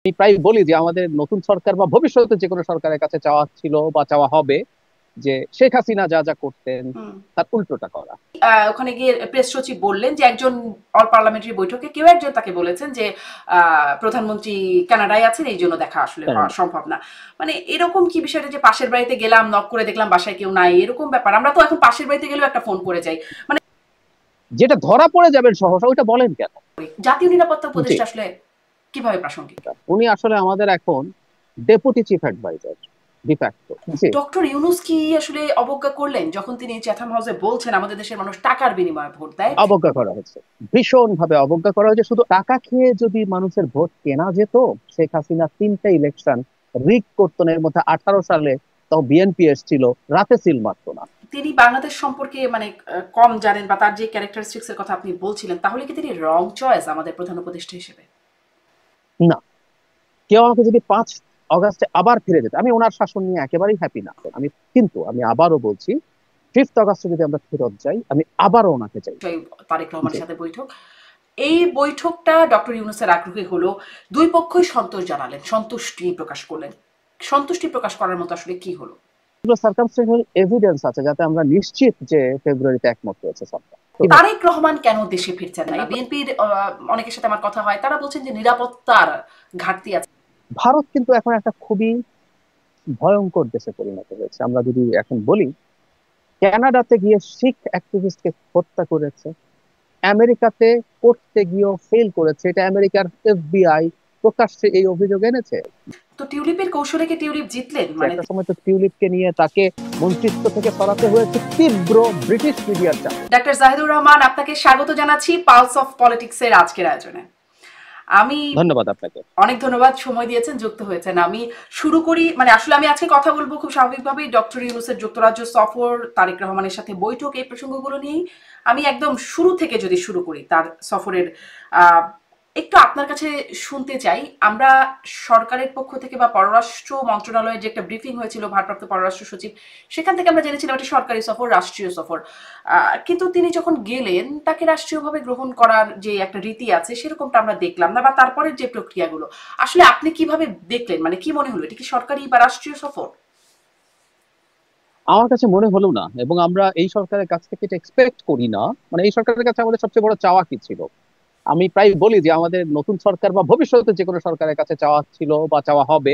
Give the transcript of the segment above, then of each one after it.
আমি প্রায় বলি যে আমাদের নতুন সরকার বা ভবিষ্যতে যে কোনো সরকারের কাছে চাওয়া ছিল বা চাওয়া হবে যে শেখ হাসিনা যা যা করতেন হুম। তার উল্টোটা করা। ওখানে গিয়ে প্রেস সচিব বললেন যে একজন অল পার্লামেন্টারি বৈঠকে কেউ একজন তাকে বলেছেন যে প্রধানমন্ত্রী কানাডায় আছেন, এই জন্য দেখা আসলে হওয়া কানাডা সম্ভব না। মানে এরকম কি বিষয়টা যে পাশের বাড়িতে গেলাম, নক করে দেখলাম বাসায় কেউ নাই, এরকম ব্যাপার? আমরা তো এখন পাশের বাড়িতে গেলেও একটা ফোন করে যাই। মানে যেটা ধরা পড়ে যাবেন সহসা ওইটা বলেন কেন? জাতীয় নিরাপত্তা জি, উপদেষ্টা আসলে কিভাবে প্রাসঙ্গিক? উনি আসলে আমাদের এখন ডেপুটি চিফ অ্যাডভাইজার ডিফ্যাক্টো। জি, ডক্টর ইউনুস কি আসলে অবজ্ঞা করলেন যখন তিনি চ্যাথাম হাউসে বলছেন আমাদের দেশের মানুষ টাকার বিনিময়ে ভোট দেয়? অবজ্ঞা করা হয়েছে, ভীষণ ভাবে অবজ্ঞা করা হয়েছে। শুধু টাকা খেয়ে যদি মানুষের ভোট কেনা যেত, শেখ হাসিনা 3টে ইলেকশন রিগ করতো না। এর মধ্যে 18 সালে তো বিএনপি এসেছিল, রাতে সিল মারতো না। তিনি বাংলাদেশ সম্পর্কে মানে কম জানেন বা তার যে ক্যারেক্টারিস্টিক্স এর কথা আপনি বলছিলেন, তাহলে কি তিনি রং চয়েস আমাদের প্রধান উপদেষ্টা হিসেবে? না, কেউ আমাকে যদি 5 অগাস্টে আবার ফিরে যেত, আমি ওনার শাসন নিয়ে একেবারেই হ্যাপি না। কিন্তু আমি আবারও বলছি, 5 আগস্টে যদি আমরা ফেরত যাই, আমি আবারও ওনাকে চাই। তারেক জি, রহমানের সাথে বৈঠক, এই বৈঠকটা ডক্টর ইউনুসের আগ্রহী হলো, দুই পক্ষই সন্তোষ জানালেন, সন্তুষ্টি প্রকাশ করলেন। সন্তুষ্টি প্রকাশ করার মতো আসলে কি হলো? এগুলো সার্কামস্টেন্সিয়াল এভিডেন্স আছে যাতে আমরা নিশ্চিত যে ফেব্রুয়ারিতে একমত হয়েছে সরকার। তারেক রহমান কেন দেশে ফিরছেন না? এই বিএনপির অনেকের সাথে আমার কথা হয়, তারা বলছেন যে নিরাপত্তার ঘাটতি আছে। ভারত কিন্তু এখন একটা খুবই ভয়ঙ্কর দেশে পরিণত হয়েছে। আমরা যদি এখন বলি, কানাডাতে গিয়ে শিখ অ্যাক্টিভিস্টকে হত্যা করেছে, আমেরিকাতে করতে গিয়েও ফেল করেছে, এটা আমেরিকার এফবিআই প্রকাশ্যে এই অভিযোগ এনেছে। তো টিউলিপের কৌশলে কি টিউলিপ জিতলেন? যে মানে একটা সময় তো টিউলিপকে নিয়ে তাকে মন্ত্রিত্ব থেকে সরাতে হয়েছে তীব্র ব্রিটিশ মিডিয়ার চাপ। ডাক্তার জাহিদুর রহমান, আপনাকে স্বাগত জানাচ্ছি পালস অফ পলিটিক্স এর আজকের আয়োজনে। আমি ধন্যবাদ আপনাকে। অনেক ধন্যবাদ, সময় দিয়েছেন, যুক্ত হয়েছেন। আমি শুরু করি, মানে আসলে আমি আজকে কথা বলবো খুব স্বাভাবিকভাবেই ডক্টর ইউনুসের যুক্তরাজ্য সফর, তারেক রহমানের সাথে বৈঠক, এই প্রসঙ্গগুলো নিয়েই। আমি একদম শুরু থেকে যদি শুরু করি তার সফরের, আহ, একটু আপনার কাছে শুনতে চাই। আমরা সরকারের পক্ষ থেকে বা পররাষ্ট্র মন্ত্রণালয়ের যে একটা ব্রিফিং হয়েছিল ভারপ্রাপ্ত পররাষ্ট্র সচিব, সেখান থেকে আমরা জেনেছিলাম এটা সরকারি সফর, রাষ্ট্রীয় সফর। কিন্তু তিনি যখন গেলেন তাকে রাষ্ট্রীয়ভাবে গ্রহণ করার যে একটা রীতি আছে সেরকমটা আমরা দেখলাম না, বা তারপরের যে প্রক্রিয়াগুলো আসলে আপনি কিভাবে দেখলেন? মানে কি মনে হলো, এটা কি সরকারি বা রাষ্ট্রীয় সফর? আমার কাছে মনে হলো না, এবং আমরা এই সরকারের কাছ থেকে এটা এক্সপেক্ট করি না। মানে এই সরকারের কাছে আমাদের সবচেয়ে বড় চাওয়া কি ছিল? আমি প্রায় বলি যে আমাদের নতুন সরকার বা ভবিষ্যতে যে কোনো সরকারের কাছে চাওয়া ছিল বা চাওয়া হবে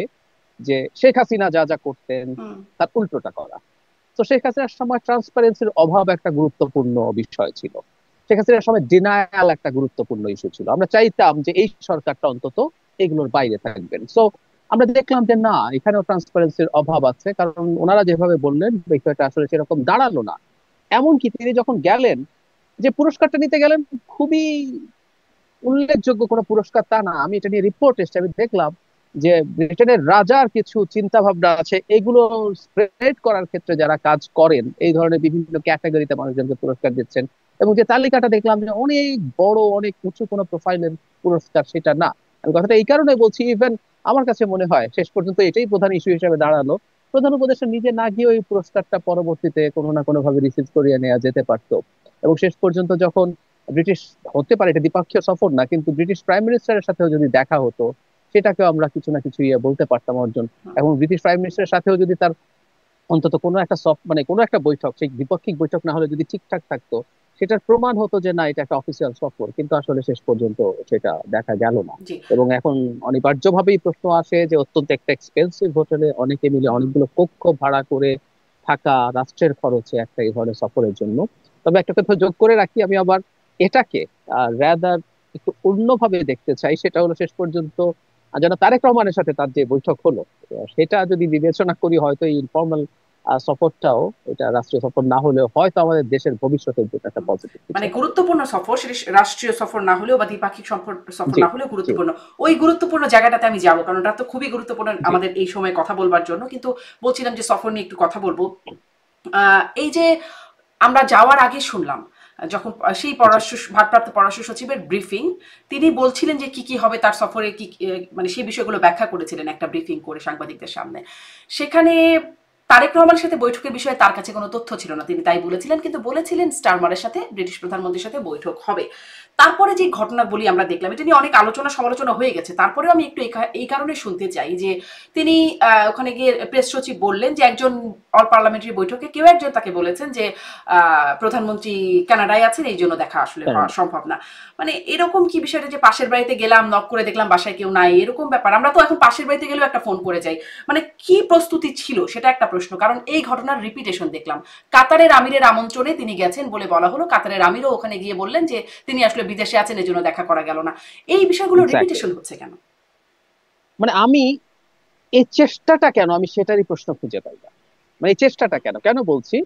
যে শেখ হাসিনা যা যা করতেন হুম। তার উল্টোটা করা। তো শেখ হাসিনার সময় ট্রান্সপারেন্সির অভাব একটা গুরুত্বপূর্ণ বিষয় ছিল। শেখ হাসিনার সময় ডিনায়াল একটা গুরুত্বপূর্ণ ইস্যু ছিল। আমরা চাইতাম যে এই সরকারটা অন্তত এগুলোর বাইরে থাকবেন। সো আমরা দেখলাম যে না, এখানেও ট্রান্সপারেন্সির অভাব আছে, কারণ ওনারা যেভাবে বললেন বিষয়টা আসলে সেরকম দাঁড়ালো না। এমনকি তিনি যখন গেলেন, যে পুরস্কারটা নিতে গেলেন, খুবই উল্লেখযোগ্য কোনো পুরস্কার তা না। আমি এটা নিয়ে রিপোর্ট এসেছে, আমি দেখলাম যে ব্রিটেনের রাজার কিছু চিন্তা ভাবনা আছে, এগুলো স্প্রেড করার ক্ষেত্রে যারা কাজ করেন, এই ধরনের বিভিন্ন ক্যাটাগরিতে মানুষজনকে পুরস্কার দিচ্ছেন। এবং যে তালিকাটা দেখলাম যে অনেক বড়, অনেক উঁচু কোনো প্রোফাইলের পুরস্কার সেটা না। আমি কথাটা এই কারণে বলছি, ইভেন আমার কাছে মনে হয় শেষ পর্যন্ত এটাই প্রধান ইস্যু হিসেবে দাঁড়ালো। প্রধান উপদেষ্টা নিজে না গিয়ে ওই পুরস্কারটা পরবর্তীতে কোনো না কোনো ভাবে রিসিভ করিয়ে নেওয়া যেতে পারতো। এবং শেষ পর্যন্ত যখন ব্রিটিশ, হতে পারে এটা দ্বিপক্ষীয় সফর না, কিন্তু ব্রিটিশ প্রাইম মিনিস্টারের সাথেও যদি দেখা হতো, সেটাকেও আমরা কিছু না কিছু বলতে পারতাম অর্জন। এবং ব্রিটিশ প্রাইম মিনিস্টারের সাথেও যদি তার অন্তত কোনো একটা মানে কোনো একটা বৈঠক, সেই দ্বিপাক্ষিক বৈঠক না হলে যদি ঠিকঠাক থাকতো, সেটার প্রমাণ হতো যে না, এটা একটা অফিসিয়াল সফর। কিন্তু আসলে শেষ পর্যন্ত সেটা দেখা গেল না। জি। এবং এখন অনিবার্যভাবেই প্রশ্ন আসে যে অত্যন্ত একটা এক্সপেন্সিভ হোটেলে অনেকে মিলে অনেকগুলো কক্ষ ভাড়া করে থাকা, রাষ্ট্রের খরচে একটা এই ধরনের সফরের জন্য। তবে একটা কথা যোগ করে রাখি, আমি আবার এটাকে রাদার একটু অন্যভাবে দেখতে চাই। সেটা হলো শেষ পর্যন্ত যেন তারেক রহমানের সাথে তার যে বৈঠক হলো, সেটা যদি বিবেচনা করি, হয়তো এই ইনফর্মাল সফরটাও, এটা রাষ্ট্রীয় সফর না হলেও হয়তো আমাদের দেশের ভবিষ্যতের জন্য একটা পজিটিভ কিছু মানে হবে। গুরুত্বপূর্ণ সফর, সেটা রাষ্ট্রীয় সফর না হলেও বা দ্বিপাক্ষিক সফর সফর জি, না হলেও জি, গুরুত্বপূর্ণ। ওই গুরুত্বপূর্ণ জায়গাটাতে আমি যাবো, কারণ ওটা তো খুবই গুরুত্বপূর্ণ জি, আমাদের এই সময় কথা বলবার জন্য। কিন্তু বলছিলাম যে সফর নিয়ে একটু কথা বলবো। এই যে আমরা যাওয়ার আগে শুনলাম, যখন সেই জি, ভারপ্রাপ্ত পররাষ্ট্র সচিবের ব্রিফিং, তিনি বলছিলেন যে কি কি হবে তার সফরে, কি মানে সেই বিষয়গুলো ব্যাখ্যা করেছিলেন একটা ব্রিফিং করে সাংবাদিকদের সামনে। সেখানে তারেক রহমানের সাথে বৈঠকের বিষয়ে তার কাছে কোনো তথ্য ছিল না, তিনি তাই বলেছিলেন, কিন্তু বলেছিলেন স্টারমারের সাথে ব্রিটিশ প্রধানমন্ত্রীর সাথে বৈঠক হবে। তারপরে যে ঘটনাগুলি আমরা দেখলাম, এটা নিয়ে অনেক আলোচনা সমালোচনা হয়ে গেছে, তারপরেও আমি একটু এই কারণে শুনতে চাই যে তিনি ওখানে গিয়ে প্রেস সচিব বললেন যে একজন অল পার্লামেন্টারি বৈঠকে কেউ একজন তাকে বলেছেন যে প্রধানমন্ত্রী কানাডায় আছেন, এই জন্য দেখা আসলে হওয়া সম্ভব না। মানে এরকম কি বিষয়টা যে পাশের বাড়িতে গেলাম, নক করে দেখলাম বাসায় কেউ নাই, এরকম ব্যাপার? আমরা তো এখন পাশের বাড়িতে গেলেও একটা ফোন করে যাই। মানে কি প্রস্তুতি ছিল সেটা একটা প্রশ্ন, কারণ এই ঘটনার রিপিটেশন দেখলাম। কাতারের আমিরের আমন্ত্রণে তিনি গেছেন বলে বলা হলো, কাতারের আমিরও ওখানে গিয়ে বললেন যে তিনি আসলে বিদেশে আছেন, এজন্য দেখা করা গেল না। এই বিষয়গুলো রিপিটেশন হচ্ছে কেন? মানে আমি এই চেষ্টাটা কেন, আমি সেটারই প্রশ্ন খুঁজে পাই না। মানে এই চেষ্টাটা কেন, কেন বলছি,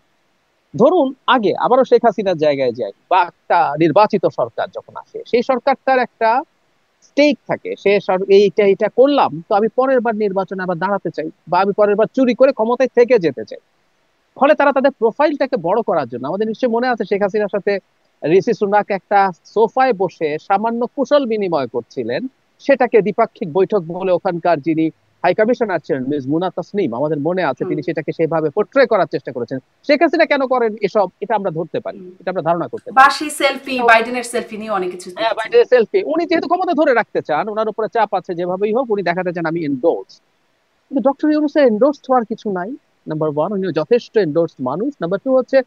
ধরুন আগে আবারও শেখ হাসিনার জায়গায় যাই, বা একটা নির্বাচিত সরকার যখন আসে, সেই সরকারটার একটা স্টেক থাকে, সে এইটা এটা করলাম তো আমি পরের বার নির্বাচনে আবার দাঁড়াতে চাই, বা আমি পরের বার চুরি করে ক্ষমতায় থেকে যেতে চাই। ফলে তারা তাদের প্রোফাইলটাকে বড় করার জন্য, আমাদের নিশ্চয়ই মনে আছে শেখ হাসিনার সাথে ঋষি সুনাক একটা সোফায় বসে সামান্য কুশল বিনিময় করছিলেন, সেটাকে দ্বিপাক্ষিক বৈঠক বলে ওখানকার যিনি হাই কমিশনার ছিলেন মিস মুনা তাসনিম, আমাদের মনে আছে তিনি সেটাকে সেভাবে পোট্রে করার চেষ্টা করেছেন। শেখ হাসিনা কেন করেন এসব, এটা আমরা ধরতে পারি, এটা আমরা ধারণা করতে বা পারি। সেই সেলফি, বাইডেনের সেলফি নিয়ে অনেক কিছু হ্যাঁ, দেখেছি। বাইডেনের সেলফি, উনি যেহেতু ক্ষমতা ধরে রাখতে চান, ওনার উপরে চাপ আছে, যেভাবেই হোক উনি দেখাতে চান আমি এন্ডোর্স। কিন্তু ডক্টর ইউনূসের এন্ডোর্সড হওয়ার কিছু নাই। নাম্বার ওয়ান, উনি যথেষ্ট এন্ডোর্সড মানুষ। নাম্বার টু হচ্ছে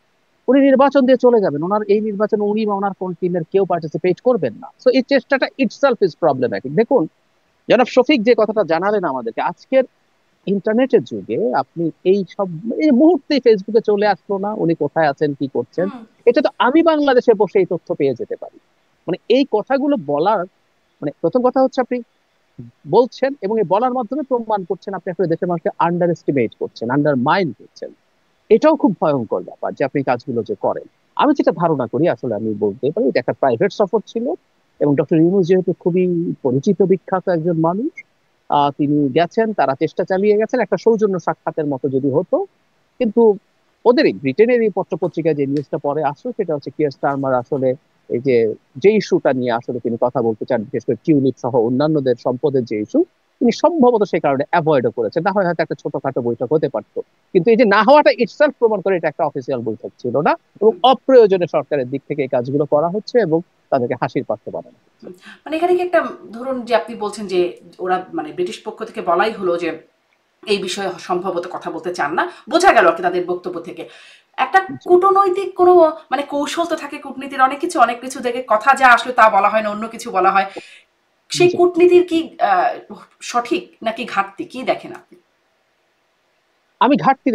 উনি নির্বাচন দিয়ে চলে যাবেন, ওনার এই নির্বাচনে উনি বা ওনার কোন টিমের কেউ পার্টিসিপেট করবেন না। সো এই চেষ্টাটা ইটসেলফ ইজ প্রবলেম্যাটিক। দেখুন, জনাব শফিক যে কথাটা জানালেন আমাদেরকে, আজকের ইন্টারনেটের যুগে আপনি এই সব, এই মুহূর্তে ফেসবুকে চলে আসলো না উনি কোথায় আছেন কি করছেন, এটা তো আমি বাংলাদেশে বসে এই তথ্য পেয়ে যেতে পারি। মানে এই কথাগুলো বলার, মানে প্রথম কথা হচ্ছে আপনি বলছেন এবং এই বলার মাধ্যমে প্রমাণ করছেন আপনি আসলে দেশের মানুষকে আন্ডার এস্টিমেট করছেন, আন্ডার মাইন্ড করছেন। এটাও খুব ভয়ঙ্কর ব্যাপার যে আপনি কাজগুলো যে করেন। আমি যেটা ধারণা করি, আসলে আমি বলতে পারি এটা একটা প্রাইভেট সফর ছিল, এবং ডক্টর ইউনূস যেহেতু খুবই পরিচিত বিখ্যাত একজন মানুষ, তিনি গেছেন, তারা চেষ্টা চালিয়ে গেছেন একটা সৌজন্য সাক্ষাতের মতো যদি হতো। কিন্তু ওদেরই ব্রিটেনেরই পত্রপত্রিকায় যে নিউজটা পরে আসলো সেটা হচ্ছে কিয়ার স্টারমার আসলে এই যে ইস্যুটা নিয়ে আসলে তিনি কথা বলতে চান, বিশেষ করে টিউলিপ সহ অন্যান্যদের সম্পদের যে ইস্যু, তিনি সম্ভবত সেই কারণে অ্যাভয়েডও করেছেন। না হয় হয়তো একটা ছোটখাটো বৈঠক হতে পারতো, কিন্তু এই যে না হওয়াটা ইটসেলফ প্রমাণ করে এটা একটা অফিসিয়াল বৈঠক ছিল না, এবং অপ্রয়োজনে সরকারের দিক থেকে এই কাজগুলো করা হচ্ছে এবং তাদেরকে হাসির পাত্র বানানো হচ্ছে। মানে এখানে কি একটা, ধরুন যে আপনি বলছেন যে ওরা মানে ব্রিটিশ পক্ষ থেকে বলাই হলো যে এই বিষয়ে সম্ভবত কথা বলতে চান না, বোঝা গেল আর কি তাদের বক্তব্য থেকে। একটা জি, কূটনৈতিক কোনো মানে কৌশল তো থাকে কূটনীতির, অনেক কিছু দেখে কথা যা আসলে তা বলা হয় না, অন্য কিছু বলা হয়। সেই জি। কূটনীতির কি সঠিক নাকি ঘাটতি, কি দেখেন আপনি? আমি ঘাটতি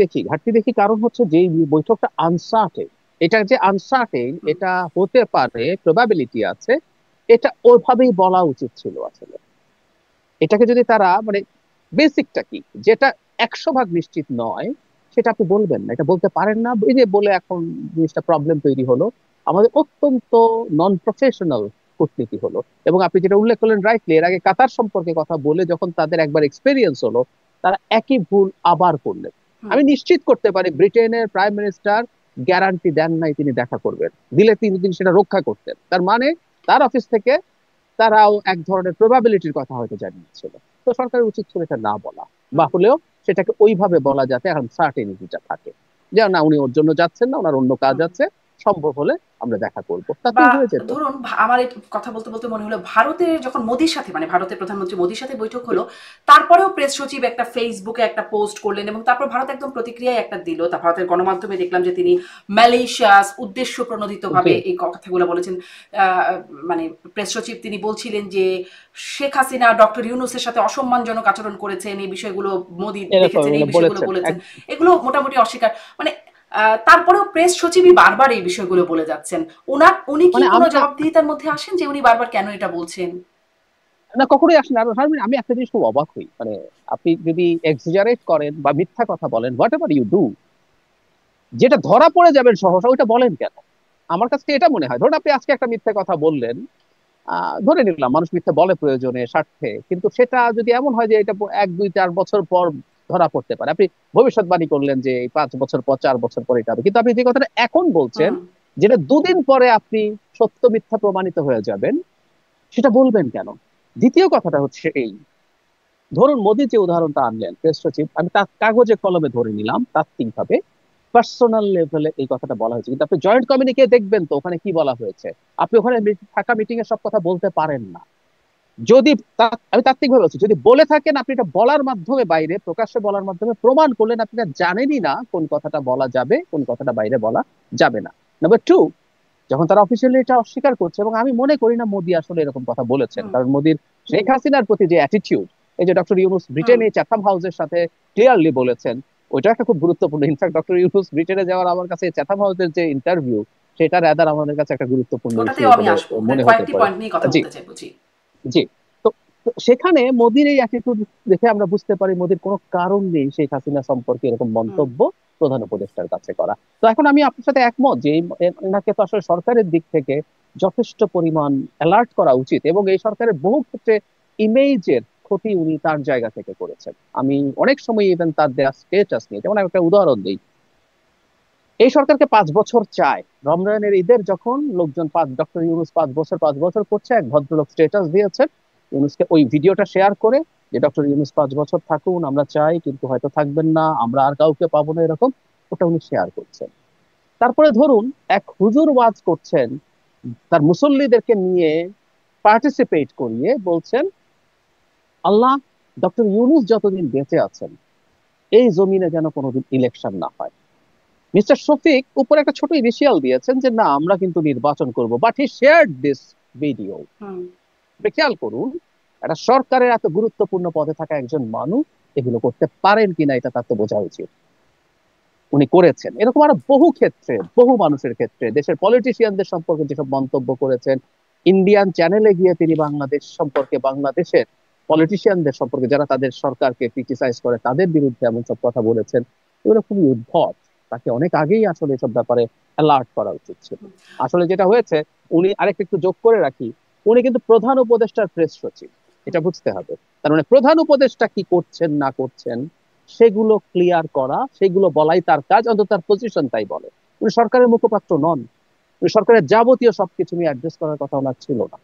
দেখি কারণ হচ্ছে যে বৈঠকটা আনসার্টেন, এটা যে আনসার্টেন, হুম, এটা হতে পারে, প্রবাবিলিটি আছে, এটা ওইভাবেই বলা উচিত ছিল আসলে। এটাকে যদি তারা মানে বেসিকটা কি, যেটা 100 ভাগ নিশ্চিত নয়, সেটা আপনি বলবেন না, এটা বলতে পারেন না, এই যে বলে এখন জিনিসটা প্রবলেম তৈরি হলো। আমাদের অত্যন্ত নন প্রফেশনাল কূটনীতি হলো। এবং আপনি যেটা উল্লেখ করলেন রাইটলি, এর আগে কাতার সম্পর্কে কথা বলে যখন তাদের একবার এক্সপেরিয়েন্স হলো, তারা একই ভুল আবার করলেন। হুম, আমি নিশ্চিত করতে পারি ব্রিটেনের প্রাইম মিনিস্টার গ্যারান্টি দেন নাই তিনি দেখা করবেন, দিলে তিনি সেটা রক্ষা করতেন। তার মানে তার অফিস থেকে তারাও এক ধরনের প্রবাবিলিটির কথা হয়তো জানিয়েছিল। তো সরকারের উচিত ছিল এটা না বলা, বা হুম। হলেও সেটাকে ওইভাবে বলা যাতে এখন সার্টেনিটিটা থাকে, যে না উনি ওর জন্য যাচ্ছেন না, ওনার অন্য কাজ হুম। আছে, সম্ভব হলে আমরা দেখা করবো, বা তাতেই হয়ে যেত। ধরুন আমার এই কথা বলতে বলতে মনে হলো, ভারতের যখন মোদির সাথে মানে ভারতের প্রধানমন্ত্রী মোদির সাথে বৈঠক হলো, তারপরেও প্রেস সচিব একটা ফেসবুকে একটা পোস্ট করলেন এবং তারপর ভারত একদম প্রতিক্রিয়ায় একটা দিল। তা ভারতের গণমাধ্যমে দেখলাম যে তিনি ম্যালেশিয়াস উদ্দেশ্য প্রণোদিত জি, ভাবে এই কথাগুলো বলেছেন। আহ, মানে প্রেস সচিব তিনি বলছিলেন যে শেখ হাসিনা ডক্টর ইউনূসের সাথে অসম্মানজনক আচরণ করেছেন, এই বিষয়গুলো মোদি এরকম দেখেছেন, এই এগুলো বিষয়গুলো বলেছেন বলেছেন। এগুলো মোটামুটি অস্বীকার, মানে তারপরেও প্রেস সচিবই বারবার এই বিষয়গুলো বলে যাচ্ছেন। উনি কি মানে কোনো আমরা, জবাবদিহিতার মধ্যে আসেন যে উনি বারবার কেন এটা বলছেন? না কখনোই আসেন। আর শারমিন, আমি একটা জিনিস খুব অবাক হই, মানে আপনি যদি এক্সাজারেট করেন বা মিথ্যা কথা বলেন, হোয়াট এভার ইউ ডু, যেটা ধরা পড়ে যাবেন সহসা, ওইটা বলেন কেন? আমার কাছে এটা মনে হয়, ধরুন আপনি আজকে একটা মিথ্যা কথা বললেন, ধরে নিলাম মানুষ মিথ্যা বলে প্রয়োজনে স্বার্থে, কিন্তু সেটা যদি এমন হয় যে এটা 1 2 4 বছর পর ধরা পড়তে পারে, আপনি ভবিষ্যৎবাণী করলেন যে এই 5 বছর পর 4 বছর পরে এটা হবে, কিন্তু আপনি যে কথাটা এখন বলছেন, হুম, যেটা 2 দিন পরে আপনি সত্য মিথ্যা প্রমাণিত হয়ে যাবেন, সেটা বলবেন কেন? দ্বিতীয় কথাটা হচ্ছে এই, ধরুন মোদী যে উদাহরণটা আনলেন, প্রেস সচিব, আমি তার কাগজে কলমে ধরে নিলাম তাত্ত্বিকভাবে, পার্সোনাল লেভেলে এই কথাটা বলা হয়েছে, কিন্তু আপনি জয়েন্ট কমিউনিকে দেখবেন তো ওখানে কি বলা হয়েছে। আপনি ওখানে থাকা মিটিং এ সব কথা বলতে পারেন না। যদি আমি তাত্ত্বিকভাবে বলছি, যদি বলে থাকেন আপনি এটা বলার মাধ্যমে, বাইরে প্রকাশ্যে বলার মাধ্যমে প্রমাণ করলেন আপনি এটা জানেনই না কোন কথাটা বলা যাবে কোন কথাটা বাইরে বলা যাবে না। নাম্বার টু, যখন তারা অফিসিয়ালি এটা অস্বীকার করছে, এবং আমি মনে করি না মোদী আসলে এরকম কথা বলেছেন, কারণ মোদীর শেখ হাসিনার প্রতি যে অ্যাটিটিউড, এই যে ডক্টর ইউনুস ব্রিটেনে চ্যাথাম হাউসের সাথে ক্লিয়ারলি বলেছেন, ওইটা একটা খুব গুরুত্বপূর্ণ। ইনফ্যাক্ট ডক্টর ইউনুস ব্রিটেনে যাওয়ার আমার কাছে চ্যাথাম হাউসের যে ইন্টারভিউ, সেটা রাদার আমাদের কাছে একটা গুরুত্বপূর্ণ ইস্যু ওটাতেও আমি বলে আসবো, মনে হতে কয়েকটি পারে। পয়েন্ট নিয়ে কথা জি, বলতে চাইবো। জি। জি। তো তো সেখানে মোদির এই অ্যাটিটিউড দেখে আমরা বুঝতে পারি মোদির কোনো কারণ নেই শেখ হাসিনা সম্পর্কে এরকম মন্তব্য প্রধান উপদেষ্টার কাছে করা। তো এখন আমি আপনার সাথে একমত যে এনাকে তো আসলে সরকারের দিক থেকে যথেষ্ট পরিমাণ অ্যালার্ট করা উচিত, এবং এই সরকারের বহু ক্ষেত্রে ইমেজের ক্ষতি উনি তার জায়গা থেকে করেছেন। আমি অনেক সময় ইভেন তার দেওয়া স্টেটাস নিয়ে, যেমন আমি একটা উদাহরণ দিই, এই সরকারকে 5 বছর চায়। রমজানের ঈদের যখন লোকজন ডক্টর ইউনুস 5 বছর 5 বছর করছে, এক ভদ্রলোক স্টেটাস দিয়েছেন ইউনুসকে ওই ভিডিওটা শেয়ার করে, যে ডক্টর ইউনুস 5 বছর থাকুন, আমরা চাই, কিন্তু হয়তো থাকবেন না, আমরা আর কাউকে পাবো না, এরকম ওটা উনি শেয়ার করছেন। তারপরে ধরুন এক হুজুর ওয়াজ করছেন, তার মুসল্লিদেরকে নিয়ে পার্টিসিপেট করিয়ে বলছেন, আল্লাহ, ডক্টর ইউনুস যতদিন বেঁচে আছেন এই জমিনে যেন কোনোদিন ইলেকশন না হয়। মিস্টার শফিক উপরে একটা ছোট ইনিশিয়াল দিয়েছেন যে না, আমরা কিন্তু নির্বাচন করব, but he shared this video. খেয়াল করুন, একটা সরকারের এত গুরুত্বপূর্ণ পদে থাকা একজন মানুষ এগুলো করতে পারেন কিনা এটা তার তো বোঝা উচিত। উনি করেছেন। এরকম আরো বহু ক্ষেত্রে, বহু মানুষের ক্ষেত্রে, দেশের পলিটিশিয়ানদের সম্পর্কে যেসব মন্তব্য করেছেন, ইন্ডিয়ান চ্যানেলে গিয়ে তিনি বাংলাদেশ সম্পর্কে, বাংলাদেশের পলিটিশিয়ানদের সম্পর্কে যারা তাদের সরকারকে ক্রিটিসাইজ করে তাদের বিরুদ্ধে এমন সব কথা বলেছেন, এগুলো খুবই উদ্ভট। তাকে অনেক আগেই আসলে এসব ব্যাপারে অ্যালার্ট করা উচিত ছিল। আসলে যেটা হয়েছে, উনি আরেকটা একটু যোগ করে রাখি, উনি কিন্তু প্রধান উপদেষ্টার প্রেস সচিব, এটা বুঝতে হবে। তার মানে প্রধান উপদেষ্টা কি করছেন না করছেন সেগুলো ক্লিয়ার করা, সেগুলো বলাই তার কাজ, অন্তত তার পজিশন তাই বলে। উনি সরকারের মুখপাত্র নন, উনি সরকারের যাবতীয় সবকিছু নিয়ে অ্যাড্রেস করার কথা ওনার ছিল না।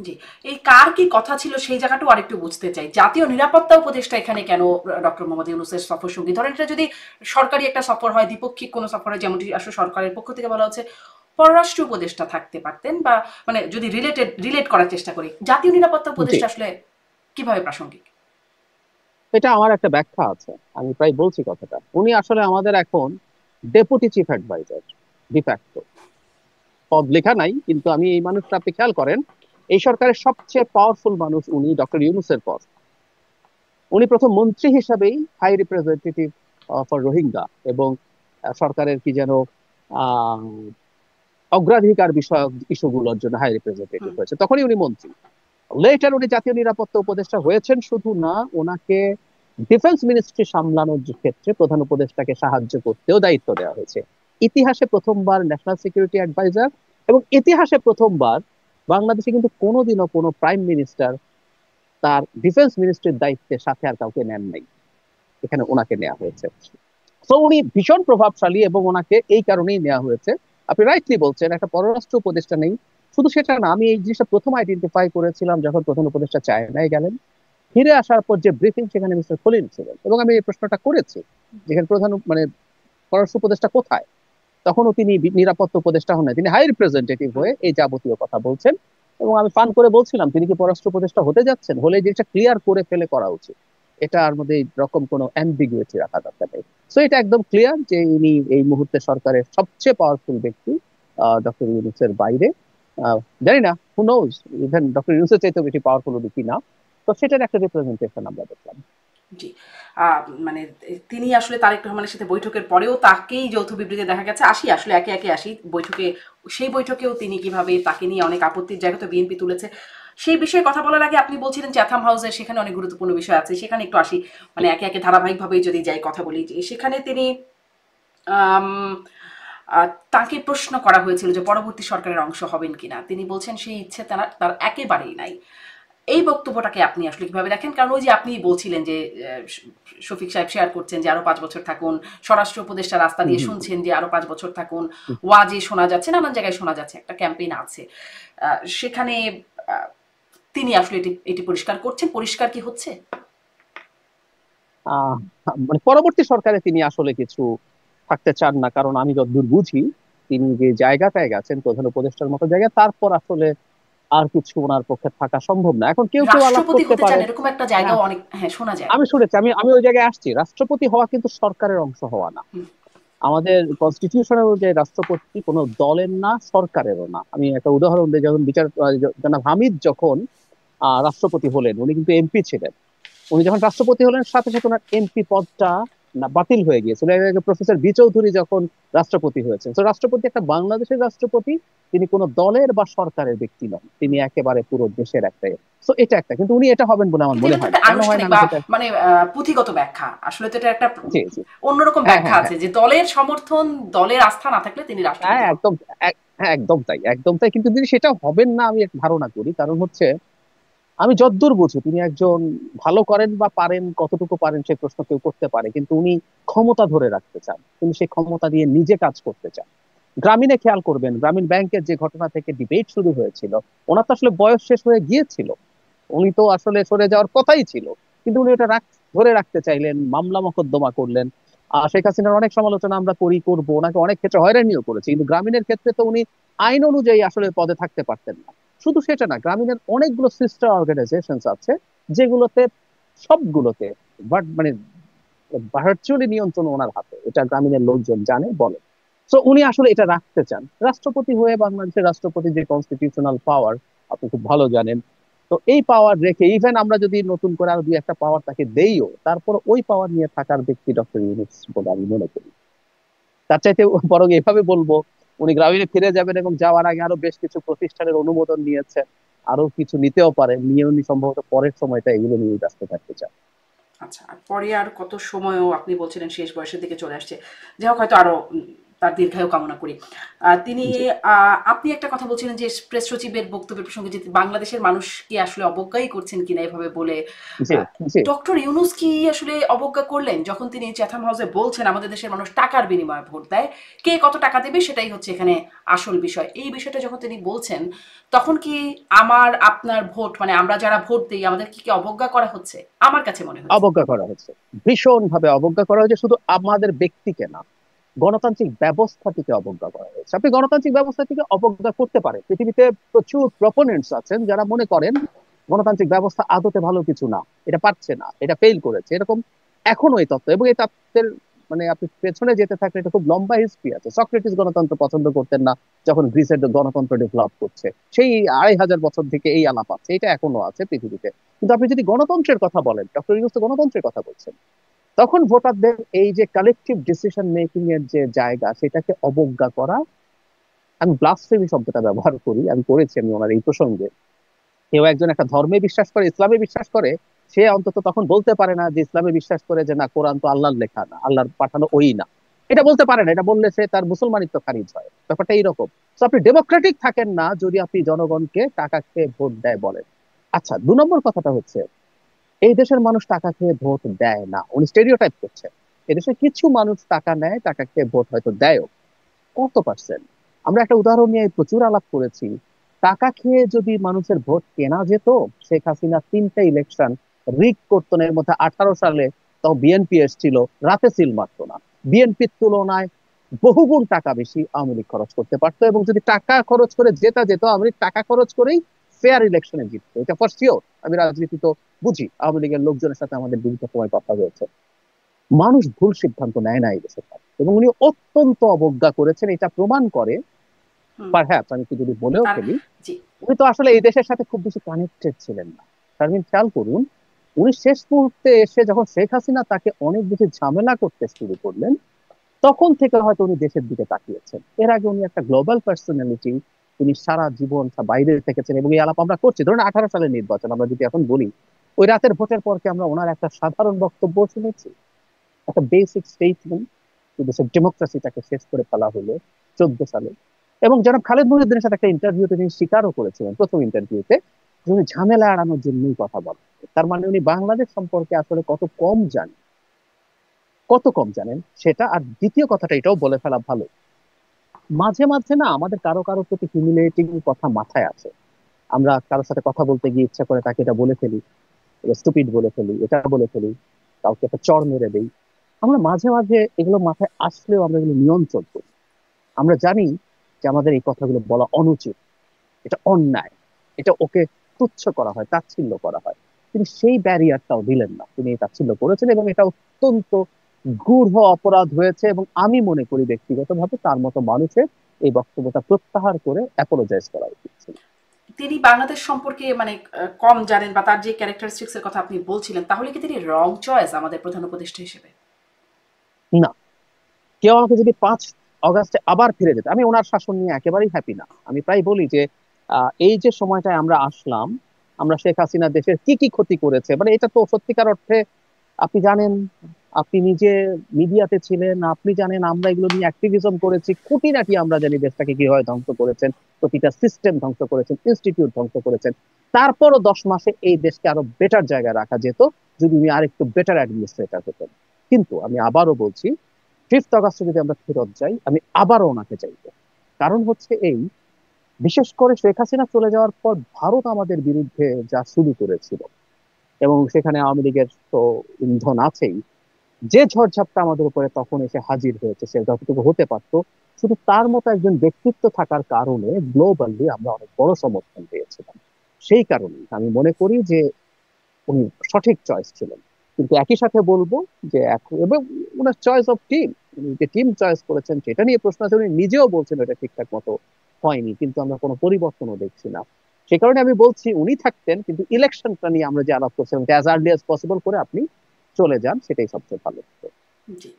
জি, এই কার কি কথা ছিল সেই জায়গাটাও আরেকটু বুঝতে চাই। জাতীয় নিরাপত্তা উপদেষ্টা এখানে কেন ডক্টর মোহাম্মদ ইউনূসের সফর সঙ্গী? ধরেন এটা যদি সরকারি একটা সফর হয়, দ্বিপক্ষিক কোনো সফর হয়, যেমনটি আসলে সরকারের পক্ষ থেকে বলা হচ্ছে, পররাষ্ট্র উপদেষ্টা থাকতে পারতেন, বা মানে যদি রিলেট করার চেষ্টা করি, জাতীয় নিরাপত্তা জি, উপদেষ্টা আসলে কিভাবে প্রাসঙ্গিক? এটা আমার একটা ব্যাখ্যা আছে, আমি প্রায় বলছি কথাটা। উনি আসলে আমাদের এখন ডেপুটি চিফ অ্যাডভাইজার, ডিফ্যাক্টো। পদ লেখা নাই, কিন্তু আমি এই মানুষটা, আপনি খেয়াল করেন, এই সরকারের সবচেয়ে পাওয়ারফুল মানুষ উনি, ডক্টর ইউনূসের পর। উনি প্রথম মন্ত্রী হিসাবেই হাই রিপ্রেজেন্টেটিভ ফর রোহিঙ্গা এবং সরকারের কি যেন আহ অগ্রাধিকার বিষয়ক ইস্যুগুলোর জন্য হাই রিপ্রেজেন্টেটিভ হয়েছে, তখনই উনি মন্ত্রী। লেটার উনি জাতীয় নিরাপত্তা উপদেষ্টা হয়েছেন, শুধু না, ওনাকে ডিফেন্স মিনিস্ট্রি সামলানোর ক্ষেত্রে প্রধান উপদেষ্টাকে সাহায্য করতেও দায়িত্ব দেওয়া হয়েছে। ইতিহাসে প্রথমবার ন্যাশনাল সিকিউরিটি অ্যাডভাইজার, এবং ইতিহাসে প্রথমবার বাংলাদেশে কিন্তু কোনোদিনও কোনো প্রাইম মিনিস্টার তার ডিফেন্স মিনিস্ট্রির দায়িত্বের সাথে আর কাউকে নেন নাই, এখানে ওনাকে নেওয়া হয়েছে। তো উনি ভীষণ প্রভাবশালী এবং ওনাকে এই কারণেই নেওয়া হয়েছে। আপনি রাইটলি বলছেন, একটা পররাষ্ট্র উপদেষ্টা নেই, শুধু সেটা না, আমি এই জিনিসটা প্রথম আইডেন্টিফাই করেছিলাম যখন প্রধান উপদেষ্টা চায়নায় গেলেন। ফিরে আসার পর যে ব্রিফিং, সেখানে মিস্টার খলিল ছিলেন, এবং আমি এই প্রশ্নটা করেছি যেখানে প্রধান মানে পররাষ্ট্র উপদেষ্টা কোথায়, তখনও তিনি নিরাপত্তা উপদেষ্টা হন না, তিনি হাই রিপ্রেজেন্টেটিভ হয়ে এই যাবতীয় কথা বলছেন। এবং আমি ফান করে বলছিলাম, তিনি কি পররাষ্ট্র উপদেষ্টা হতে যাচ্ছেন, হলে এই জিনিসটা ক্লিয়ার করে ফেলে করা উচিত, এটার মধ্যে রকম কোনো অ্যাম্বিগুইটি রাখা দরকার নেই। সো এটা একদম ক্লিয়ার যে ইনি এই মুহূর্তে সরকারের সবচেয়ে পাওয়ারফুল ব্যক্তি, ডক্টর ইউনূসের বাইরে। জানি না, হু নোজ, ইভেন ডক্টর ইউনূসের চাইতে বেশি পাওয়ারফুল উনি কিনা। তো সেটার একটা রিপ্রেজেন্টেশন আমরা দেখলাম। জি, মানে তিনি আসলে তারেক রহমানের সাথে বৈঠকের পরেও তাকেই যৌথ বিবৃতি দেখা গেছে। আসলে একে একে আসি বৈঠকে, সেই বৈঠকেও তিনি কিভাবে তাকে নিয়ে অনেক আপত্তির জায়গা তো বিএনপি তুলেছে। সেই বিষয়ে কথা বলার আগে আপনি বলছিলেন চ্যাথাম হাউসের সেখানে অনেক গুরুত্বপূর্ণ বিষয় আছে, সেখানে একটু আসি। মানে একে একে ধারাবাহিকভাবেই যদি যাই কথা বলি, যে সেখানে তিনি আম, তাকে প্রশ্ন করা হয়েছিল যে পরবর্তী সরকারের অংশ হবেন কিনা। তিনি বলছেন সেই ইচ্ছে তার একেবারেই নাই। এই বক্তব্যটাকে আপনি আসলে কিভাবে দেখেন? কারণ ওই যে আপনি বলছিলেন যে শফিক সাহেব শেয়ার করছেন যে আরো 5 বছর থাকুন, স্বরাষ্ট্র উপদেষ্টা রাস্তা হুম, দিয়ে হুম, শুনছেন যে আরো 5 বছর থাকুন, হুম। ওয়াজে শোনা যাচ্ছে, নানান জায়গায় শোনা যাচ্ছে, একটা ক্যাম্পেইন আছে। সেখানে তিনি আসলে এটি এটি পরিষ্কার করছেন, পরিষ্কার কি হচ্ছে? আহ মানে পরবর্তী সরকারে তিনি আসলে কিছু থাকতে চান না, কারণ আমি যতদূর বুঝি তিনি যে জায়গাটায় গেছেন প্রধান উপদেষ্টার মতো জায়গায়, তারপর আসলে আর কিছু ওনার পক্ষে থাকা সম্ভব না। এখন কেউ কেউ আলাপ রাষ্ট্রপতি করতে হতে চান পারে। এরকম একটা হ্যাঁ, জায়গাও অনেক, হ্যাঁ, শোনা যায়। আমি শুনেছি, আমি আমি ওই জায়গায় আসছি। রাষ্ট্রপতি হওয়া কিন্তু সরকারের অংশ হওয়া না। হুম, আমাদের কনস্টিটিউশনের অনুযায়ী রাষ্ট্রপতি কোনো দলের না, সরকারেরও না। আমি একটা উদাহরণ দিই, যখন জনাব হামিদ যখন রাষ্ট্রপতি হলেন, উনি কিন্তু এমপি ছিলেন। উনি যখন রাষ্ট্রপতি হলেন, সাথে সাথে ওনার এমপি পদটা না বাতিল হয়ে গিয়েছিল। এর আগে প্রফেসর বি চৌধুরী যখন রাষ্ট্রপতি হয়েছেন, তো রাষ্ট্রপতি একটা বাংলাদেশের রাষ্ট্রপতি, তিনি কোনো দলের বা সরকারের ব্যক্তি নন, তিনি একেবারে পুরো দেশের একটাই। তো এটা একটা, কিন্তু উনি এটা হবেন বলে আমার কিন্তু মনে এটা তো হয় না। একটা কেন হয় না আনুষ্ঠানিক আমি বা সেটা, মানে পুঁথিগত ব্যাখ্যা, আসলে তো এটা একটা জি জি, অন্যরকম হ্যাঁ ব্যাখ্যা হ্যাঁ হ্যাঁ আছে যে দলের সমর্থন, দলের আস্থা না থাকলে তিনি হ্যাঁ রাষ্ট্রপতি হন। একদম, হ্যাঁ একদম তাই, একদম তাই। কিন্তু তিনি সেটা হবেন না আমি এক ধারণা করি। কারণ হচ্ছে, আমি যতদূর বুঝি তিনি একজন ভালো করেন বা পারেন, কতটুকু পারেন সে প্রশ্ন কেউ করতে পারে, কিন্তু উনি ক্ষমতা ধরে রাখতে চান, তিনি সেই ক্ষমতা দিয়ে নিজে কাজ করতে চান। গ্রামীণে খেয়াল করবেন, গ্রামীণ ব্যাংকের যে ঘটনা থেকে ডিবেট শুরু হয়েছিল, ওনার তো আসলে বয়স শেষ হয়ে গিয়েছিল, উনি তো আসলে সরে যাওয়ার কথাই ছিল, কিন্তু উনি ওটা ধরে রাখতে চাইলেন, মামলা মোকদ্দমা করলেন। শেখ হাসিনার অনেক সমালোচনা আমরা করব, ওনাকে অনেক ক্ষেত্রে হয়রানিও করেছি, কিন্তু গ্রামীণের ক্ষেত্রে তো উনি আইন অনুযায়ী আসলে পদে থাকতে পারতেন না। শুধু সেটা না, গ্রামীণের অনেকগুলো সিস্টার অর্গানাইজেশন আছে যেগুলোতে, সবগুলোতে মানে ভার্চুয়ালি নিয়ন্ত্রণ ওনার হাতে, এটা গ্রামীণের লোকজন জানে, বলে। তো উনি আসলে এটা রাখতে চান। রাষ্ট্রপতি হয়ে, বাংলাদেশের রাষ্ট্রপতি যে কনস্টিটিউশনাল পাওয়ার, আপনি খুব ভালো জানেন। তো এই পাওয়ার রেখে, ইভেন আমরা যদি নতুন করে আরো দুই একটা পাওয়ার তাকে দেইও, তারপর ওই পাওয়ার নিয়ে থাকার ব্যক্তি ডক্টর ইউনূস বলে আমি মনে করি। তার চাইতে বরং এভাবে বলবো, উনি গ্রামীণে ফিরে যাবেন এবং যাওয়ার আগে আরো বেশ কিছু প্রতিষ্ঠানের অনুমোদন নিয়েছেন, আরো কিছু নিতেও পারেন, নিয়ে উনি সম্ভবত পরের সময়টা এগুলো নিয়ে ব্যস্ত থাকতে চান। আচ্ছা, আর পরে আর কত সময়ও আপনি বলছিলেন শেষ বয়সের দিকে চলে আসছে। যাই হোক, হয়তো আরো তার দীর্ঘায়ু কামনা করি। তিনি জি আপনি একটা কথা বলছিলেন যে প্রেস সচিবের বক্তব্যের প্রসঙ্গে যে বাংলাদেশের মানুষ কি আসলে অবজ্ঞাই করছেন কিনা এভাবে বলে। জি জি। ডক্টর ইউনূস কি আসলে অবজ্ঞা করলেন যখন তিনি চ্যাথাম হাউসে বলছেন আমাদের দেশের মানুষ টাকার বিনিময়ে ভোট দেয়, কে কত টাকা দেবে সেটাই হচ্ছে এখানে আসল বিষয়। এই বিষয়টা যখন তিনি বলছেন, তখন কি আমার আপনার ভোট, মানে আমরা যারা ভোট দিই আমাদের কি অবজ্ঞা করা হচ্ছে? আমার কাছে মনে হচ্ছে। অবজ্ঞা করা হচ্ছে, ভীষণ ভাবে অবজ্ঞা করা হয়েছে। শুধু আমাদের ব্যক্তিকে না, গণতান্ত্রিক ব্যবস্থাটিকে অবজ্ঞা করা হয়েছে। আপনি গণতান্ত্রিক ব্যবস্থাটিকে অবজ্ঞা করতে পারেন, পৃথিবীতে প্রচুর প্রপোনেন্টস আছেন যারা মনে করেন গণতান্ত্রিক ব্যবস্থা আদতে ভালো কিছু না, এটা পারছে না, এটা ফেল করেছে, এরকম এখনো এই তত্ত্ব। এবং এই তত্ত্বের মানে আপনি পেছনে যেতে থাকলে এটা খুব লম্বা হিস্ট্রি আছে। সক্রেটিস গণতন্ত্র পছন্দ করতেন না, যখন গ্রিসের গণতন্ত্র ডেভেলপ করছে, সেই 2500 বছর থেকে এই আলাপ আছে, এটা এখনো আছে পৃথিবীতে। কিন্তু আপনি যদি গণতন্ত্রের কথা বলেন, ডক্টর ইউনূস তো গণতন্ত্রের কথা বলছেন, তখন ভোটারদের এই যে কালেকটিভ ডিসিশন মেকিং এর যে জায়গা, সেটাকে অবজ্ঞা করা, আমি ব্লাসফেমি শব্দটা ব্যবহার করি, আমি করেছি আমি ওনার এই প্রসঙ্গে। কেউ একজন একটা ধর্মে বিশ্বাস করে, ইসলামে বিশ্বাস করে, সে অন্তত তখন বলতে পারে না যে ইসলামে বিশ্বাস করে যে না, কোরআন তো আল্লাহর লেখা না, আল্লাহর পাঠানো ওই না, এটা বলতে পারে না। এটা বললে সে তার মুসলমানিত্ব খারিজ হয়, ব্যাপারটা এইরকম। তো আপনি ডেমোক্রেটিক থাকেন না যদি আপনি জনগণকে টাকা খেয়ে ভোট দেয় বলেন। আচ্ছা, 2 নম্বর কথাটা হচ্ছে, এই দেশের মানুষ টাকা খেয়ে ভোট দেয় না, উনি স্টেরিওটাইপ করছেন। এদেশে কিছু মানুষ টাকা নেয়, টাকা খেয়ে ভোট হয়তো দেয়ও, কত পার্সেন্ট? আমরা একটা উদাহরণ নিয়ে প্রচুর আলাপ করেছি। টাকা খেয়ে যদি মানুষের ভোট কেনা যেত, শেখ হাসিনা 3টে ইলেকশন রিগ করতো না। এর মধ্যে 18 সালে তখন বিএনপি এসেছিল, রাতে সিল মারতো না। বিএনপির তুলনায় বহুগুণ টাকা বেশি আওয়ামী লীগ খরচ করতে পারতো, এবং যদি টাকা খরচ করে জেতা যেত, আওয়ামী লীগ টাকা খরচ করেই ফেয়ার ইলেকশনে জিততো, এটা ফর শিওর। আমি রাজনীতি তো বুঝি, আওয়ামী লীগের লোকজনের সাথে আমাদের বিভিন্ন সময় কথা হয়েছে। মানুষ ভুল সিদ্ধান্ত নেয় না এই দেশে, এবং উনি অত্যন্ত অবজ্ঞা করেছেন, এটা প্রমাণ করে। হুম। পারহ্যাপস আমি কি যদি বলেও তার, ফেলি, জি। উনি তো আসলে এই দেশের সাথে খুব বেশি কানেক্টেড ছিলেন না। শারমিন, খেয়াল করুন, উনি শেষ মুহূর্তে এসে যখন শেখ হাসিনা তাকে অনেক বেশি ঝামেলা করতে শুরু করলেন, তখন থেকে হয়তো উনি দেশের দিকে তাকিয়েছেন। এর আগে উনি একটা গ্লোবাল পার্সোনালিটি, তিনি সারা জীবন বাইরে থেকেছেন। এবং এই আলাপ আমরা করছি, ধরুন 18 সালের নির্বাচন আমরা যদি এখন বলি, ওই রাতের ভোটের পর কি আমরা ওনার একটা সাধারণ বক্তব্য শুনেছি, একটা বেসিক স্টেটমেন্ট, দেশের ডেমোক্রেসিটাকে শেষ করে ফেলা হলো 14 সালে? এবং জনাব খালেদ মহিউদ্দিনের সাথে একটা ইন্টারভিউতে তিনি স্বীকারও করেছিলেন, প্রথম ইন্টারভিউতে, যে উনি ঝামেলা এড়ানোর জন্যই কথা বলেন। তার মানে উনি বাংলাদেশ সম্পর্কে আসলে কত কম জানেন সেটা। আর দ্বিতীয় কথাটা এটাও বলে ফেলা ভালো, মাঝে মাঝে না আমাদের কারো কারো প্রতি হিউমিলিয়েটিং কথা মাথায় আছে। আমরা কারোর সাথে কথা বলতে গিয়ে ইচ্ছা করে তাকে এটা বলে ফেলি, স্টুপিড বলে ফেলি, এটা বলে ফেলি। কাউকে একটা চড় মেরে দেই। আমরা মাঝে মাঝে এগুলো মাথায় আসলেও আমরা এগুলো নিয়ন্ত্রণ করি। আমরা জানি যে আমাদের এই কথাগুলো বলা অনুচিত, এটা অন্যায়, এটা ওকে তুচ্ছ করা হয়, তাচ্ছিল্য করা হয়। তিনি সেই ব্যারিয়ারটাও দিলেন না, তিনি এই তাচ্ছিল্য করেছেন এবং এটা অত্যন্ত গূঢ় অপরাধ হয়েছে। এবং আমি মনে করি ব্যক্তিগতভাবে তার মতো মানুষের এই বক্তব্যটা প্রত্যাহার করে অ্যাপোলোজাইজ করা উচিত ছিল। তিনি বাংলাদেশ সম্পর্কে মানে কম জানেন বা তার যে ক্যারেক্টারিস্টিক্স এর কথা আপনি বলছিলেন, তাহলে কি তিনি রং চয়েস আমাদের প্রধান উপদেষ্টা হিসেবে? না, কেউ আমাকে যদি 5 অগাস্টে আবার ফিরে যেত, আমি ওনার শাসন নিয়ে একেবারেই হ্যাপি না। আমি প্রায় বলি যে এই যে সময়টায় আমরা আসলাম, আমরা শেখ হাসিনা দেশের কি কি ক্ষতি করেছে, মানে এটা তো সত্যিকার অর্থে আপনি জানেন, আপনি নিজে মিডিয়াতে ছিলেন, আপনি জানেন আমরা এগুলো নিয়ে অ্যাক্টিভিজম করেছি, খুঁটিনাটি আমরা জানি দেশটাকে কিভাবে ধ্বংস করেছেন, প্রতিটা সিস্টেম ধ্বংস করেছেন, ইনস্টিটিউট ধ্বংস করেছেন। তারপরও 10 মাসে এই দেশকে আরো বেটার জায়গায় রাখা যেত যদি উনি আরেকটু বেটার অ্যাডমিনিস্ট্রেটর হতেন। কিন্তু আমি আবারও বলছি, 5 অগাস্টে যদি আমরা ফেরত যাই, আমি আবারও ওনাকে চাইবো। কারণ হচ্ছে এই, বিশেষ করে শেখ হাসিনা চলে যাওয়ার পর ভারত আমাদের বিরুদ্ধে যা শুরু করেছিল, এবং সেখানে আওয়ামী লীগের তো ইন্ধন আছেই, যে ঝড়ঝাপটা আমাদের উপরে তখন এসে হাজির হয়েছে সে যতটুকু হতে পারতো, শুধু তার মতো একজন ব্যক্তিত্ব থাকার কারণে গ্লোবালি আমরা অনেক বড় সমর্থন পেয়েছিলাম। সেই কারণে আমি মনে করি যে উনি সঠিক চয়েস ছিলেন। কিন্তু একই সাথে বলবো যে এখন এবং ওনার চয়েস অফ টিম, উনি যে টিম চয়েস করেছেন সেটা নিয়ে প্রশ্ন আছে। উনি নিজেও বলছেন এটা ঠিকঠাক মতো হয়নি, কিন্তু আমরা কোনো পরিবর্তনও দেখছি না। সে কারণে আমি বলছি উনি থাকতেন, কিন্তু ইলেকশনটা নিয়ে আমরা যে আলাপ করছিলাম অ্যাজ আর্লি অ্যাজ পসিবল করে আপনি চলে যান, সেটাই সবচেয়ে ভালো হতো। জি।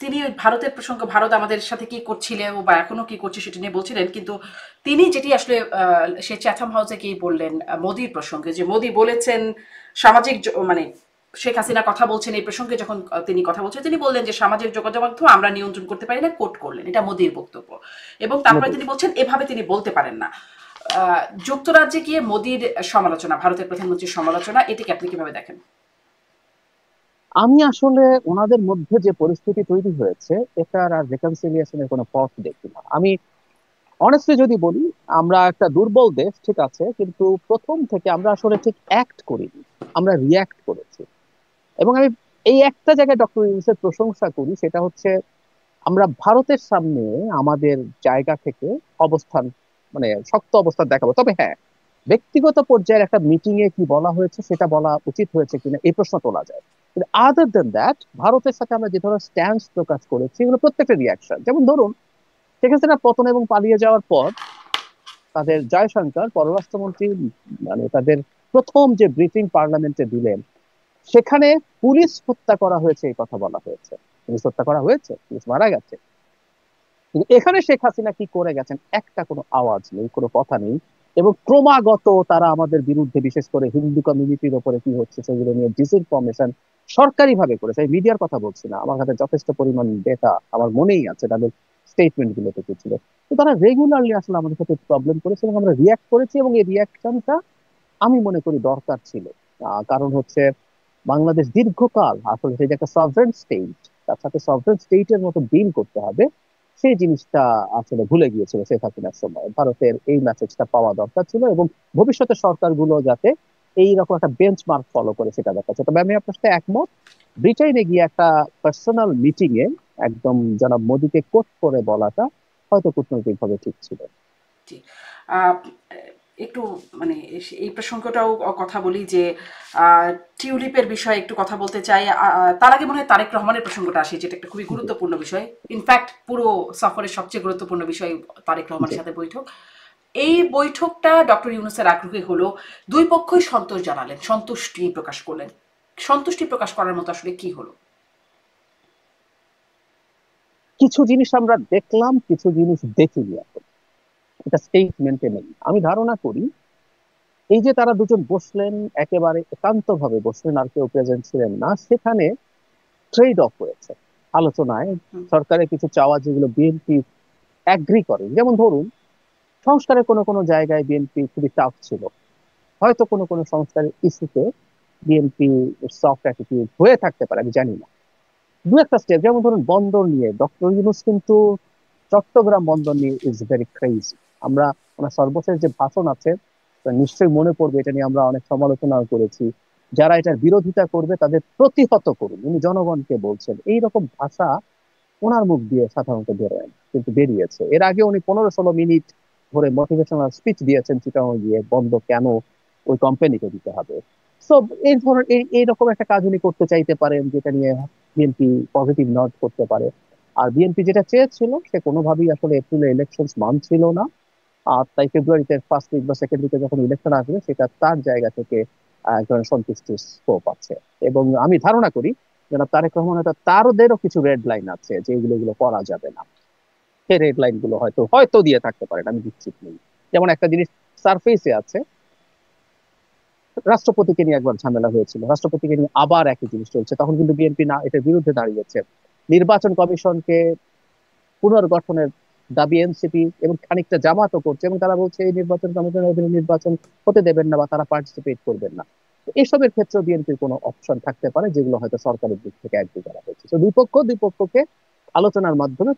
তিনি ভারতের প্রসঙ্গ, ভারত আমাদের সাথে কি করছিল বা এখনো কি করছে সেটা নিয়ে বলছিলেন। কিন্তু তিনি যেটি আসলে সে চ্যাথাম হাউসে কি বললেন মোদির প্রসঙ্গে, যে মোদি বলেছেন সামাজিক মানে শেখ হাসিনা কথা বলছেন এই প্রসঙ্গে, যখন তিনি কথা বলছেন তিনি বললেন যে সামাজিক যোগাযোগ মাধ্যম আমরা নিয়ন্ত্রণ করতে পারি না, কোট করলেন, এটা মোদির বক্তব্য। এবং তারপরে মোদি, তিনি বলছেন এভাবে তিনি বলতে পারেন না। যুক্তরাজ্যে গিয়ে মোদির সমালোচনা, ভারতের প্রধানমন্ত্রীর সমালোচনা, এটিকে আপনি কিভাবে দেখেন? আমি আসলে ওনাদের মধ্যে যে পরিস্থিতি তৈরি হয়েছে, এটার আর রেকনসিলিয়েশনের কোনো পথ দেখি না আমি। অনেস্টলি যদি বলি, আমরা একটা দুর্বল দেশ ঠিক আছে, কিন্তু প্রথম থেকে আমরা আসলে ঠিক অ্যাক্ট করিনি, আমরা রিয়াক্ট করেছি। এবং আমি এই একটা জায়গায় ডক্টর ইউনূসের প্রশংসা করি, সেটা হচ্ছে আমরা ভারতের সামনে আমাদের জায়গা থেকে অবস্থান, মানে শক্ত অবস্থান দেখাবো। তবে হ্যাঁ, ব্যক্তিগত পর্যায়ের একটা মিটিং এ কি বলা হয়েছে সেটা বলা উচিত হয়েছে কিনা এই প্রশ্ন তোলা যায়। কিন্তু আদার দেন দ্যাট, ভারতের সাথে আমরা যে ধরনের স্ট্যান্স প্রকাশ করেছি এগুলো প্রত্যেকটা রিয়াকশন। যেমন ধরুন, শেখ হাসিনা পতন এবং পালিয়ে যাওয়ার পর তাদের জয়শঙ্কর পররাষ্ট্রমন্ত্রী, মানে তাদের প্রথম যে ব্রিফিং পার্লামেন্টে দিলেন, সেখানে পুলিশ হত্যা করা হয়েছে এই কথা বলা হয়েছে। পুলিশ হত্যা করা হয়েছে, পুলিশ মারা গেছে, কিন্তু এখানে শেখ হাসিনা কি করে গেছেন একটা কোনো আওয়াজ নেই, কোনো কথা নেই। এবং ক্রমাগত তারা আমাদের বিরুদ্ধে, বিশেষ করে হিন্দু কমিউনিটির ওপরে কি হচ্ছে সেগুলো নিয়ে ডিসইনফরমেশন সরকারি ভাবে করেছে। আমি মিডিয়ার কথা বলছি না, আমার কাছে যথেষ্ট পরিমাণ ডেটা আমার মনেই আছে তাদের স্টেটমেন্ট গুলোতে কি ছিল। তো তারা রেগুলারলি আসলে আমাদের সাথে প্রবলেম করেছে এবং আমরা রিয়াক্ট করেছি, এবং এই রিয়াকশনটা আমি মনে করি দরকার ছিল। কারণ হচ্ছে বাংলাদেশ দীর্ঘকাল আসলে সেই যে একটা সভরেন স্টেট, তার সাথে সভরেন স্টেটের মতো ডিল করতে হবে, সেই জিনিসটা আসলে ভুলে গিয়েছিল শেখ হাসিনার সময়। ভারতের এই মেসেজটা পাওয়া দরকার ছিল, এবং ভবিষ্যতের সরকারগুলো যাতে এইরকম একটা বেঞ্চমার্ক ফলো করে সেটা দেখাচ্ছে। তবে আমি আপনার সাথে একমত, ব্রিটেনে গিয়ে একটা পার্সোনাল মিটিং এ একদম জনাব মোদীকে কোট করে বলাটা হয়তো কূটনৈতিক ভাবে ঠিক ছিল। জি। আহ, একটু মানে এই প্রসঙ্গটাও কথা বলি যে টিউলিপের বিষয়ে একটু কথা বলতে চাই। তার আগে মনে হয় তারেক রহমানের প্রসঙ্গটা আসে, যেটা একটা খুবই জি, গুরুত্বপূর্ণ বিষয়। ইনফ্যাক্ট পুরো সফরের সবচেয়ে গুরুত্বপূর্ণ বিষয় তারেক জি। রহমানের সাথে বৈঠক। এই বৈঠকটা ডক্টর ইউনূসের আগ্রহী হলো, দুই পক্ষই সন্তোষ জানালেন, সন্তুষ্টি প্রকাশ করলেন। সন্তুষ্টি প্রকাশ করার মতো আসলে কি হলো? কিছু জিনিস আমরা দেখলাম, কিছু জিনিস দেখিনি এখন, এটা স্টেটমেন্টে নেই। আমি ধারণা করি এই যে তারা দুজন বসলেন, একেবারে একান্ত ভাবে বসলেন, আর কেউ প্রেজেন্ট ছিলেন না, সেখানে ট্রেড অফ হয়েছে আলোচনায়। হুম, সরকারের কিছু চাওয়া যেগুলো বিএনপি অ্যাগ্রি করে, যেমন ধরুন সংস্কারের কোনো কোনো জায়গায় বিএনপি খুবই টাফ ছিল, হয়তো কোনো কোনো সংস্কারের ইস্যুতে বিএনপি সফট অ্যাটিটিউড হয়ে থাকতে পারে, আমি জানি না। দু একটা স্টেপ, যেমন ধরুন বন্দর নিয়ে ডক্টর ইউনূস কিন্তু চট্টগ্রাম বন্দর নিয়ে ইজ ভেরি ক্রেজি। আমরা ওনার সর্বশেষ যে ভাষণ আছে, তা নিশ্চয়ই মনে পড়বে, এটা নিয়ে আমরা অনেক সমালোচনা করেছি। যারা এটার বিরোধিতা করবে তাদের প্রতিহত করুন, উনি জনগণকে বলছেন। এইরকম ভাষা ওনার মুখ দিয়ে সাধারণত বেরোয় না, কিন্তু বেরিয়েছে। এর আগে উনি 15-16 মিনিট ধরে মোটিভেশনাল স্পিচ দিয়েছেন চিটাগং গিয়ে, বন্ধ কেন ওই কোম্পানিকে দিতে হবে। সো এই ধরনের এইরকম একটা কাজ উনি করতে চাইতে পারেন, যেটা নিয়ে বিএনপি পজিটিভ নট করতে পারে। আর বিএনপি যেটা চেয়েছিল, সে কোনোভাবেই আসলে এপ্রিলে ইলেকশন মানছিল না। আর তাই ফেব্রুয়ারিতে ফার্স্ট উইক বা সেকেন্ড উইকে যখন ইলেকশন আসবে, সেটা তার জায়গা থেকে এক ধরনের সন্তুষ্টির স্কোপ আছে। এবং আমি ধারণা করি যেন তারেক রহমান হয়তো তারদেরও কিছু রেড লাইন আছে, যে এগুলো এগুলো করা যাবে না। সেই রেড লাইন গুলো হয়তো হয়তো দিয়ে থাকতে পারেন, আমি নিশ্চিত নেই। যেমন একটা জিনিস সারফেসে আছে, রাষ্ট্রপতিকে নিয়ে একবার ঝামেলা হয়েছিল, রাষ্ট্রপতিকে নিয়ে আবার একই জিনিস চলছে, তখন কিন্তু বিএনপি না এটার বিরুদ্ধে দাঁড়িয়েছে। নির্বাচন কমিশনকে পুনর্গঠনের দাবি এনসিপি এবং খানিকটা জামাতও করছে, এবং তারা বলছে এই নির্বাচন কমিশনের অধীনে নির্বাচন হতে দেবেন না বা তারা পার্টিসিপেট করবেন না। তো এসবের ক্ষেত্রে বিএনপির কোনো অপশন থাকতে পারে, যেগুলো হয়তো সরকারের দিক থেকে অ্যাগ্রি করা হয়েছে। তো দুই পক্ষকে আলোচনার মাধ্যমে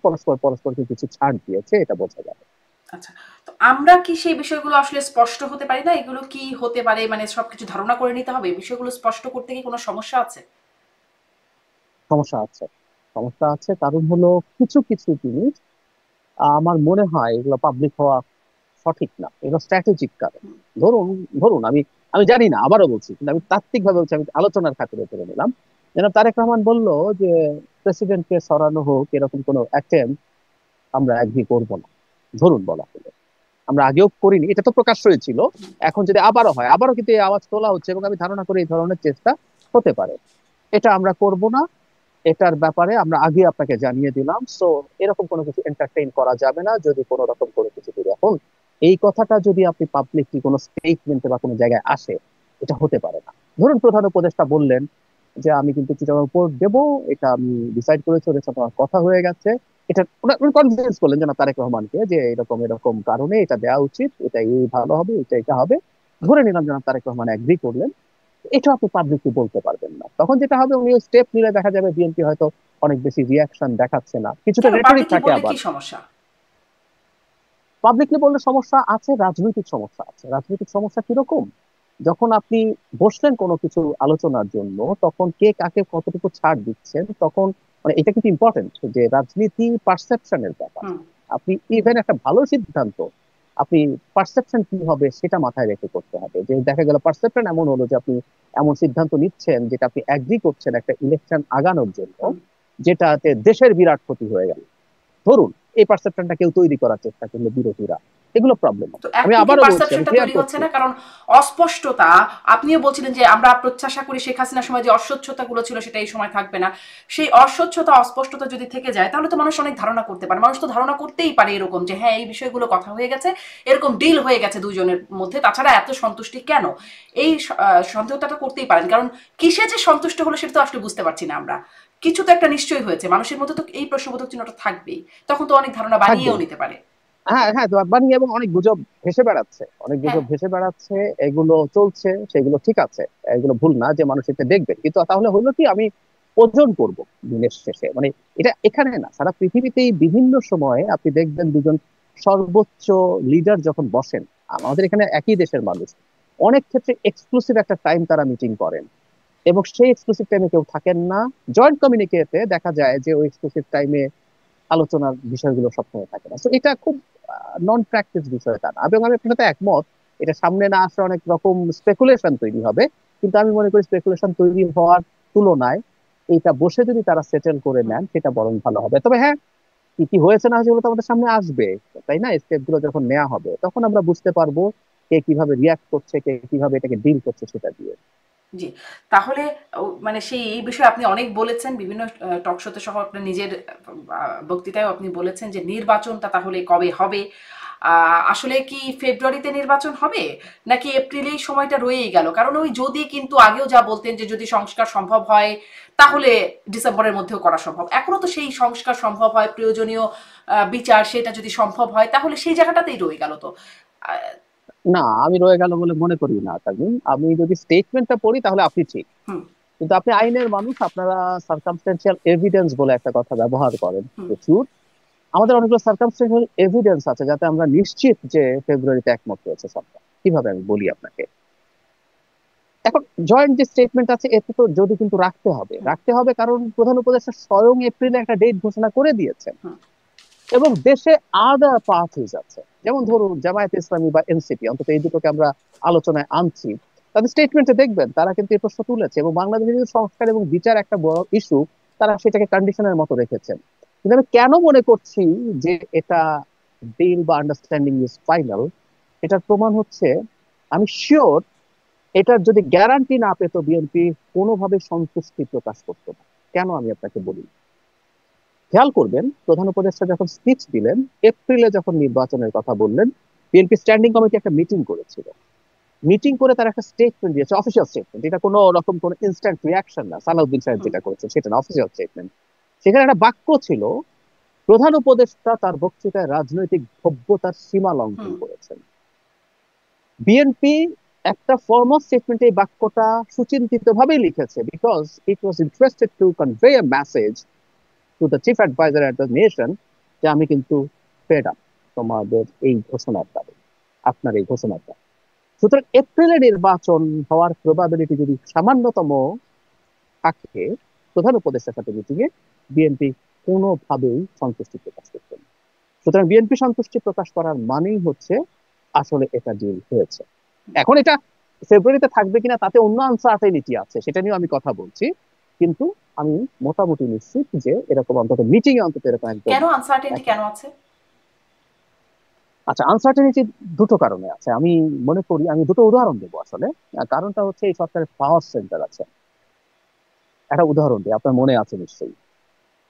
পরস্পরকে কিছু ছাড় দিয়েছে, এটা বোঝা যাবে। আচ্ছা, তো আমরা কি সেই বিষয়গুলো আসলে স্পষ্ট হতে পারি না? এগুলো কি হতে পারে, মানে সবকিছু ধারণা করে নিতে হবে? বিষয়গুলো স্পষ্ট করতে কি কোনো সমস্যা আছে? সমস্যা আছে, সমস্যা আছে। কারণ হলো কিছু কিছু জিনিস আমার মনে হয় এগুলো পাবলিক হওয়া সঠিক না, এগুলো স্ট্র্যাটেজিক কারণ। হুম। ধরুন ধরুন আমি আমি জানি না, আবারও বলছি, কিন্তু আমি তাত্ত্বিক ভাবে বলছি, আমি আলোচনার খাতিরে করে নিলাম। যেন তারেক রহমান বলল যে প্রেসিডেন্টকে সরানো হোক, এরকম কোনো অ্যাটেম্প আমরা এগ্রি করবো না। ধরুন বলা হলো, আমরা আগেও করিনি, এটা তো প্রকাশ্যই ছিল। এখন যদি আবারও হয়, আবারও কিন্তু এই আওয়াজ তোলা হচ্ছে, এবং আমি ধারণা করি এই ধরনের চেষ্টা হতে পারে। এটা আমরা করব না, এটার ব্যাপারে আমরা আগে আপনাকে জানিয়ে দিলাম। সো এরকম কোনো কিছু এন্টারটেইন করা যাবে না যদি কোনো রকম করে কিছু করি। এখন এই কথাটা যদি আপনি পাবলিকলি কোনো স্টেটমেন্টে বা কোনো জায়গায় আসে, এটা হতে পারে না। ধরুন প্রধান উপদেষ্টা বললেন যে আমি কিন্তু চিটাগাং পোর্ট দেবো, এটা আমি ডিসাইড করেছি, ওদের সাথে আমার কথা হয়ে গেছে। এটা কনভিন্স করলেন যেন তারেক রহমানকে, যে এরকম এরকম কারণে এটা দেওয়া উচিত, এটা এই ভালো হবে, এটা এটা হবে। ধরে নিলাম যেন তারেক রহমান এগ্রি করলেন। এটা আপনি পাবলিকলি বলতে পারবেন না। তখন যেটা হবে, উনি স্টেপ নিলে দেখা যাবে বিএনপি হয়তো অনেক বেশি রিয়াকশন দেখাচ্ছে না, কিছুটা কেন রেটরিক পাবলিকলি থাকে। বললে আবার কি সমস্যা? পাবলিকলি বললে সমস্যা আছে, রাজনৈতিক সমস্যা আছে। রাজনৈতিক সমস্যা কিরকম? যখন আপনি বসলেন কোনো কিছু আলোচনার জন্য, তখন কে কাকে কতটুকু ছাড় দিচ্ছেন, তখন মানে এটা কিন্তু ইম্পর্টেন্ট, যে রাজনীতি পারসেপশনের ব্যাপার। হুম। আপনি ইভেন একটা ভালো সিদ্ধান্ত, আপনি পারসেপশন কি হবে সেটা মাথায় রেখে করতে হবে। যে দেখা গেল পারসেপশন এমন হলো যে আপনি এমন সিদ্ধান্ত নিচ্ছেন যেটা আপনি অ্যাগ্রি করছেন একটা ইলেকশন আগানোর জন্য, হুম। যেটাতে দেশের বিরাট ক্ষতি হয়ে গেল। ধরুন এই পারসেপশনটা কেউ তৈরি করার চেষ্টা করলো বিরোধীরা, এগুলো প্রবলেম তো হবে। আমি এখন কি আবারও বলছি, আমি পারসেপশনটা ক্লিয়ার তৈরি হচ্ছে করছি। না? কারণ অস্পষ্টতা, আপনিও বলছিলেন যে আমরা প্রত্যাশা করি শেখ হাসিনার সময় যে অস্বচ্ছতাগুলো ছিল সেটা এই সময় থাকবে না। সেই অস্বচ্ছতা অস্পষ্টতা যদি থেকে যায়, তাহলে তো মানুষ অনেক ধারণা করতে পারে। মানুষ তো ধারণা করতেই পারে এরকম যে হ্যাঁ এই বিষয়গুলো কথা হয়ে গেছে, এরকম ডিল হয়ে গেছে দুজনের মধ্যে, তাছাড়া এত সন্তুষ্টি কেন? এই সন্দেহটা তো করতেই পারেন। কারণ কিসে যে সন্তুষ্ট হলো সেটা তো আসলে বুঝতে পারছি না আমরা। কিছু তো একটা নিশ্চয়ই হয়েছে, মানুষের মধ্যে তো এই প্রশ্নবোধক চিহ্নটা থাকবেই। তখন তো অনেক ধারণা থাকবে। বানিয়েও নিতে পারে। হ্যাঁ হ্যাঁ, তো বানিয়ে, এবং অনেক গুজব ভেসে বেড়াচ্ছে, অনেক হ্যাঁ। গুজব ভেসে বেড়াচ্ছে। এগুলো চলছে, সেগুলো ঠিক আছে। এগুলো ভুল না যে মানুষ এটা দেখবে, কিন্তু তাহলে হলো কি, আমি ওজন করব দিনের শেষে, মানে এটা এখানে না, সারা পৃথিবীতেই বিভিন্ন সময়ে আপনি দেখবেন দুজন সর্বোচ্চ লিডার যখন বসেন, আমাদের এখানে একই দেশের মানুষ, অনেক ক্ষেত্রে এক্সক্লুসিভ একটা টাইম তারা মিটিং করেন, এবং সেই এক্সক্লুসিভ টাইমে কেউ থাকেন না। জয়েন্ট কমিউনিকেতে দেখা যায় যে ওই এক্সক্লুসিভ টাইমে আলোচনার বিষয়গুলো সবসময় থাকে না। তো এটা খুব নন প্র্যাকটিস বিষয় তা না, এবং আমি আপনার সাথে একমত। এটা সামনে না আসলে অনেক রকম স্পেকুলেশন তৈরি হবে, কিন্তু আমি মনে করি স্পেকুলেশন তৈরি হওয়ার তুলনায় এইটা বসে যদি তারা সেটেল করে নেন, সেটা বরং ভালো হবে। তবে হ্যাঁ, কি কি হয়েছে না হয়েছে সেগুলো তো আমাদের সামনে আসবে, তাই না? স্টেপ গুলো যখন নেওয়া হবে, তখন আমরা বুঝতে পারবো কে কিভাবে রিয়াক্ট করছে, কে কিভাবে এটাকে ডিল করছে সেটা দিয়ে। জি। তাহলে মানে সেই এই বিষয়ে আপনি অনেক বলেছেন বিভিন্ন টক শোতে সহ আপনার নিজের বক্তৃতায় আপনি বলেছেন যে নির্বাচনটা তাহলে কবে হবে? আসলে কি ফেব্রুয়ারিতে নির্বাচন হবে? নাকি এপ্রিলেই সময়টা রয়েই গেল? কারণ ওই যদি কিন্তু আগেও যা বলতেন যে যদি সংস্কার সম্ভব হয় তাহলে ডিসেম্বরের মধ্যেও করা সম্ভব। এখনো তো সেই সংস্কার সম্ভব হয়, প্রয়োজনীয় বিচার সেটা যদি সম্ভব হয় তাহলে সেই জায়গাটাতেই রয়ে গেল তো। আহ, না, আমি রয়ে গেল বলে মনে করি না তামিম। আমি যদি স্টেটমেন্টটা পড়ি তাহলে আপনি ঠিক, হুম। কিন্তু আপনি আইনের মানুষ, আপনারা সার্কামস্টেন্সিয়াল এভিডেন্স বলে একটা কথা ব্যবহার করেন হুম। প্রচুর। আমাদের অনেকগুলো সার্কামস্টেন্সিয়াল এভিডেন্স আছে যাতে আমরা নিশ্চিত যে ফেব্রুয়ারিতে একমত হয়েছে সরকার। কিভাবে আমি বলি আপনাকে, এখন জয়েন্ট যে স্টেটমেন্ট আছে এতে তো যদি কিন্তু রাখতে হবে কারণ প্রধান উপদেষ্টা স্বয়ং এপ্রিলে একটা ডেট ঘোষণা করে দিয়েছেন হুম, এবং দেশে আদার পার্টিজ আছে, যেমন ধরুন জামায়াত ইসলামী বা এনসিপি, অন্তত এই দুটোকে আমরা আলোচনায় আনছি। তাদের স্টেটমেন্টে দেখবেন তারা কিন্তু এই প্রশ্ন তুলেছে এবং বাংলাদেশের যে সংস্কার এবং বিচার একটা বড় ইস্যু, তারা সেটাকে কন্ডিশনের মতো রেখেছেন। কিন্তু আমি কেন মনে করছি যে এটা ডিল বা আন্ডারস্ট্যান্ডিং ইজ ফাইনাল, এটার প্রমাণ হচ্ছে আমি শিওর এটার যদি গ্যারান্টি না পেত বিএনপি কোনোভাবে সন্তুষ্টি প্রকাশ করতো না। কেন আমি আপনাকে বলি, খেয়াল করবেন প্রধান উপদেষ্টা যখন স্পিচ দিলেন, এপ্রিলে যখন নির্বাচনের কথা বললেন, বিএনপি স্ট্যান্ডিং কমিটি একটা মিটিং করেছিল। মিটিং করে তারা একটা স্টেটমেন্ট দিয়েছে, অফিসিয়াল স্টেটমেন্ট, এটা কোনো রকম কোনো ইনস্ট্যান্ট রিয়াকশন না, সালাউদ্দিন সাহেব হুম, যেটা করেছে সেটা না, অফিসিয়াল স্টেটমেন্ট। সেখানে একটা বাক্য ছিল, প্রধান উপদেষ্টা তার বক্তৃতায় রাজনৈতিক ভব্যতার সীমা লঙ্ঘন হুম, করেছেন। বিএনপি একটা ফর্মাল স্টেটমেন্টে এই বাক্যটা সুচিন্তিত ভাবেই লিখেছে, because it was interested to convey a message to the chief adviser at the nation যে আমি কিন্তু ফেড আপ তোমাদের এই ঘোষণার দ্বারা, আপনার এই ঘোষণার দ্বারা। সুতরাং এপ্রিলে নির্বাচন হওয়ার প্রবাবিলিটি যদি সামান্যতম থাকে, প্রধান উপদেষ্টার সাথে মিটিং এ বিএনপি কোনোভাবেই সন্তুষ্টি প্রকাশ করবে না। সুতরাং বিএনপি সন্তুষ্টি প্রকাশ করার মানেই হচ্ছে আসলে এটা ডিল হয়েছে। এখন এটা ফেব্রুয়ারিতে থাকবে কিনা তাতে অন্য আনসার্টেনিটি আছে, সেটা নিয়ে আমি কথা বলছি, কিন্তু আমি মোটামুটি নিশ্চিত যে এরকম অন্তত মিটিং এ অন্তত এরকম একদম কেন আনসার্টেনটি একটা। কেন আছে? আচ্ছা, আনসার্টেনিটি দুটো কারণে আছে আমি মনে করি, আমি দুটো উদাহরণ দেবো আসলে। কারণটা হচ্ছে এই সরকারের পাওয়ার সেন্টার আছে। একটা উদাহরণ দিই, আপনার মনে আছে নিশ্চয়ই,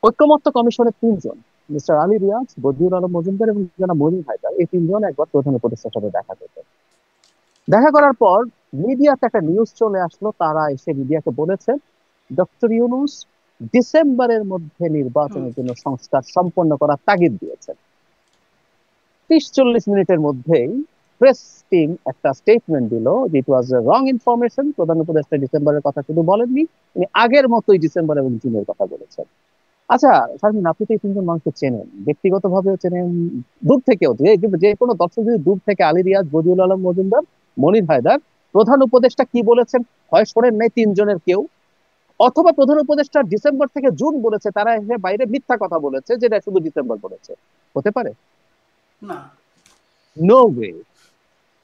ঐক্যমত্য কমিশনের তিনজন, মিস্টার আলী রিয়াজ, বদিউল আলম মজুমদার এবং জনাব মনির হায়দার, এই তিনজন একবার প্রধান উপদেষ্টার সাথে দেখা করতেন। দেখা করার পর মিডিয়াতে একটা নিউজ চলে আসলো, তারা এসে মিডিয়াকে বলেছে ডক্টর ইউনূস ডিসেম্বরের মধ্যে হুম, নির্বাচনের জন্য সংস্কার সম্পন্ন করার তাগিদ দিয়েছেন। 30-40 মিনিটের মধ্যেই প্রেস টিম একটা স্টেটমেন্ট দিল যে ইট ওয়াজ রং ইনফরমেশন, প্রধান উপদেষ্টা ডিসেম্বরের কথা শুধু বলেননি, উনি আগের মতোই ডিসেম্বর এবং জুনের কথা বলেছেন। আচ্ছা শারমিন, আপনি তো এই তিনজন মানুষকে চেনেন, ব্যক্তিগতভাবেও চেনেন, দূর থেকেও, যে কোনো দর্শক যদি দূর থেকে আলী রিয়াজ, বদিউল আলম মজুমদার, মনির হায়দার প্রধান উপদেষ্টা কি বলেছেন হয় শোনেন নাই তিনজনের কেউ, অথবা প্রধান উপদেষ্টা ডিসেম্বর থেকে জুন বলেছে, তারা এসে বাইরে মিথ্যা কথা বলেছে যেটা শুধু ডিসেম্বর বলেছে, হতে পারে? না, নো ওয়ে,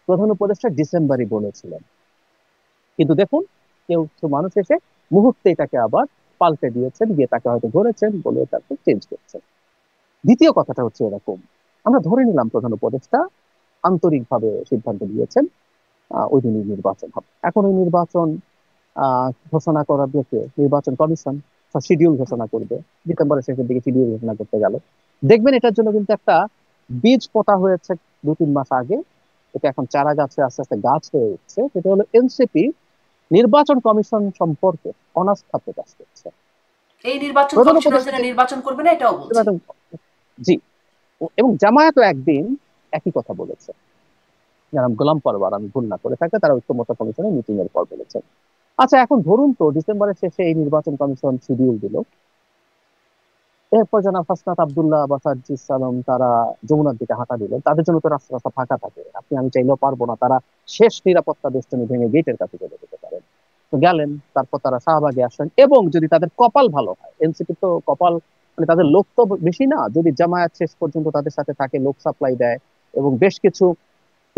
প্রধান উপদেষ্টা ডিসেম্বরই বলেছিলেন। কিন্তু দেখুন, কেউ কিছু মানুষ এসে মুহূর্তে এটাকে আবার পাল্টে দিয়েছেন, দিয়ে তাকে হয়তো ধরেছেন বলে তাকে চেঞ্জ করছেন। দ্বিতীয় কথাটা হচ্ছে এরকম, আমরা ধরে নিলাম প্রধান উপদেষ্টা আন্তরিকভাবে সিদ্ধান্ত নিয়েছেন ওই দিনই নির্বাচন হবে। এখন ওই নির্বাচন ঘোষণা করার দিকে নির্বাচন কমিশন শিডিউল ঘোষণা করবে, ডিসেম্বরের শেষের দিকে শিডিউল ঘোষণা করতে গেল। দেখবেন এটার জন্য কিন্তু একটা বীজ পোতা হয়েছে 2-3 মাস আগে, এটা এখন চারা গাছে আস্তে আস্তে গাছ হয়ে উঠছে, সেটা হলো এনসিপি নির্বাচন কমিশন সম্পর্কে অনাস্থা প্রকাশ করছে। এই নির্বাচন প্রধান কমিশন উপদেষ্টা অধীনে নির্বাচন করবে না, এটাও বলছে। জি, এবং জামায়াতও একদিন একই কথা বলেছে, যারা গোলাম পরওয়ার আমি ভুল না করে থাকলে, তারা ঐক্যমত্য কমিশনের মিটিং এর পর বলেছে। আচ্ছা এখন ধরুন তো ডিসেম্বরের শেষে এই নির্বাচন কমিশন শিডিউল দিল, এরপর জনাব হাসনাত আব্দুল্লাহ বা সার্জিস আলম তারা যমুনার দিকে হাঁটা দিলেন, তাদের জন্য তো রাস্তা রাস্তা ফাঁকা থাকে, আপনি আমি চাইলেও পারবো না, তারা শেষ নিরাপত্তা বেষ্টনী ভেঙে গেটের কাছে চলে যেতে পারেন। তো গেলেন, তারপর তারা শাহবাগে আসেন, এবং যদি তাদের কপাল ভালো হয়, এনসিপি তো কপাল, মানে তাদের লোক তো বেশি না, যদি জামায়াত শেষ পর্যন্ত তাদের সাথে থাকে, লোক সাপ্লাই দেয়, এবং বেশ কিছু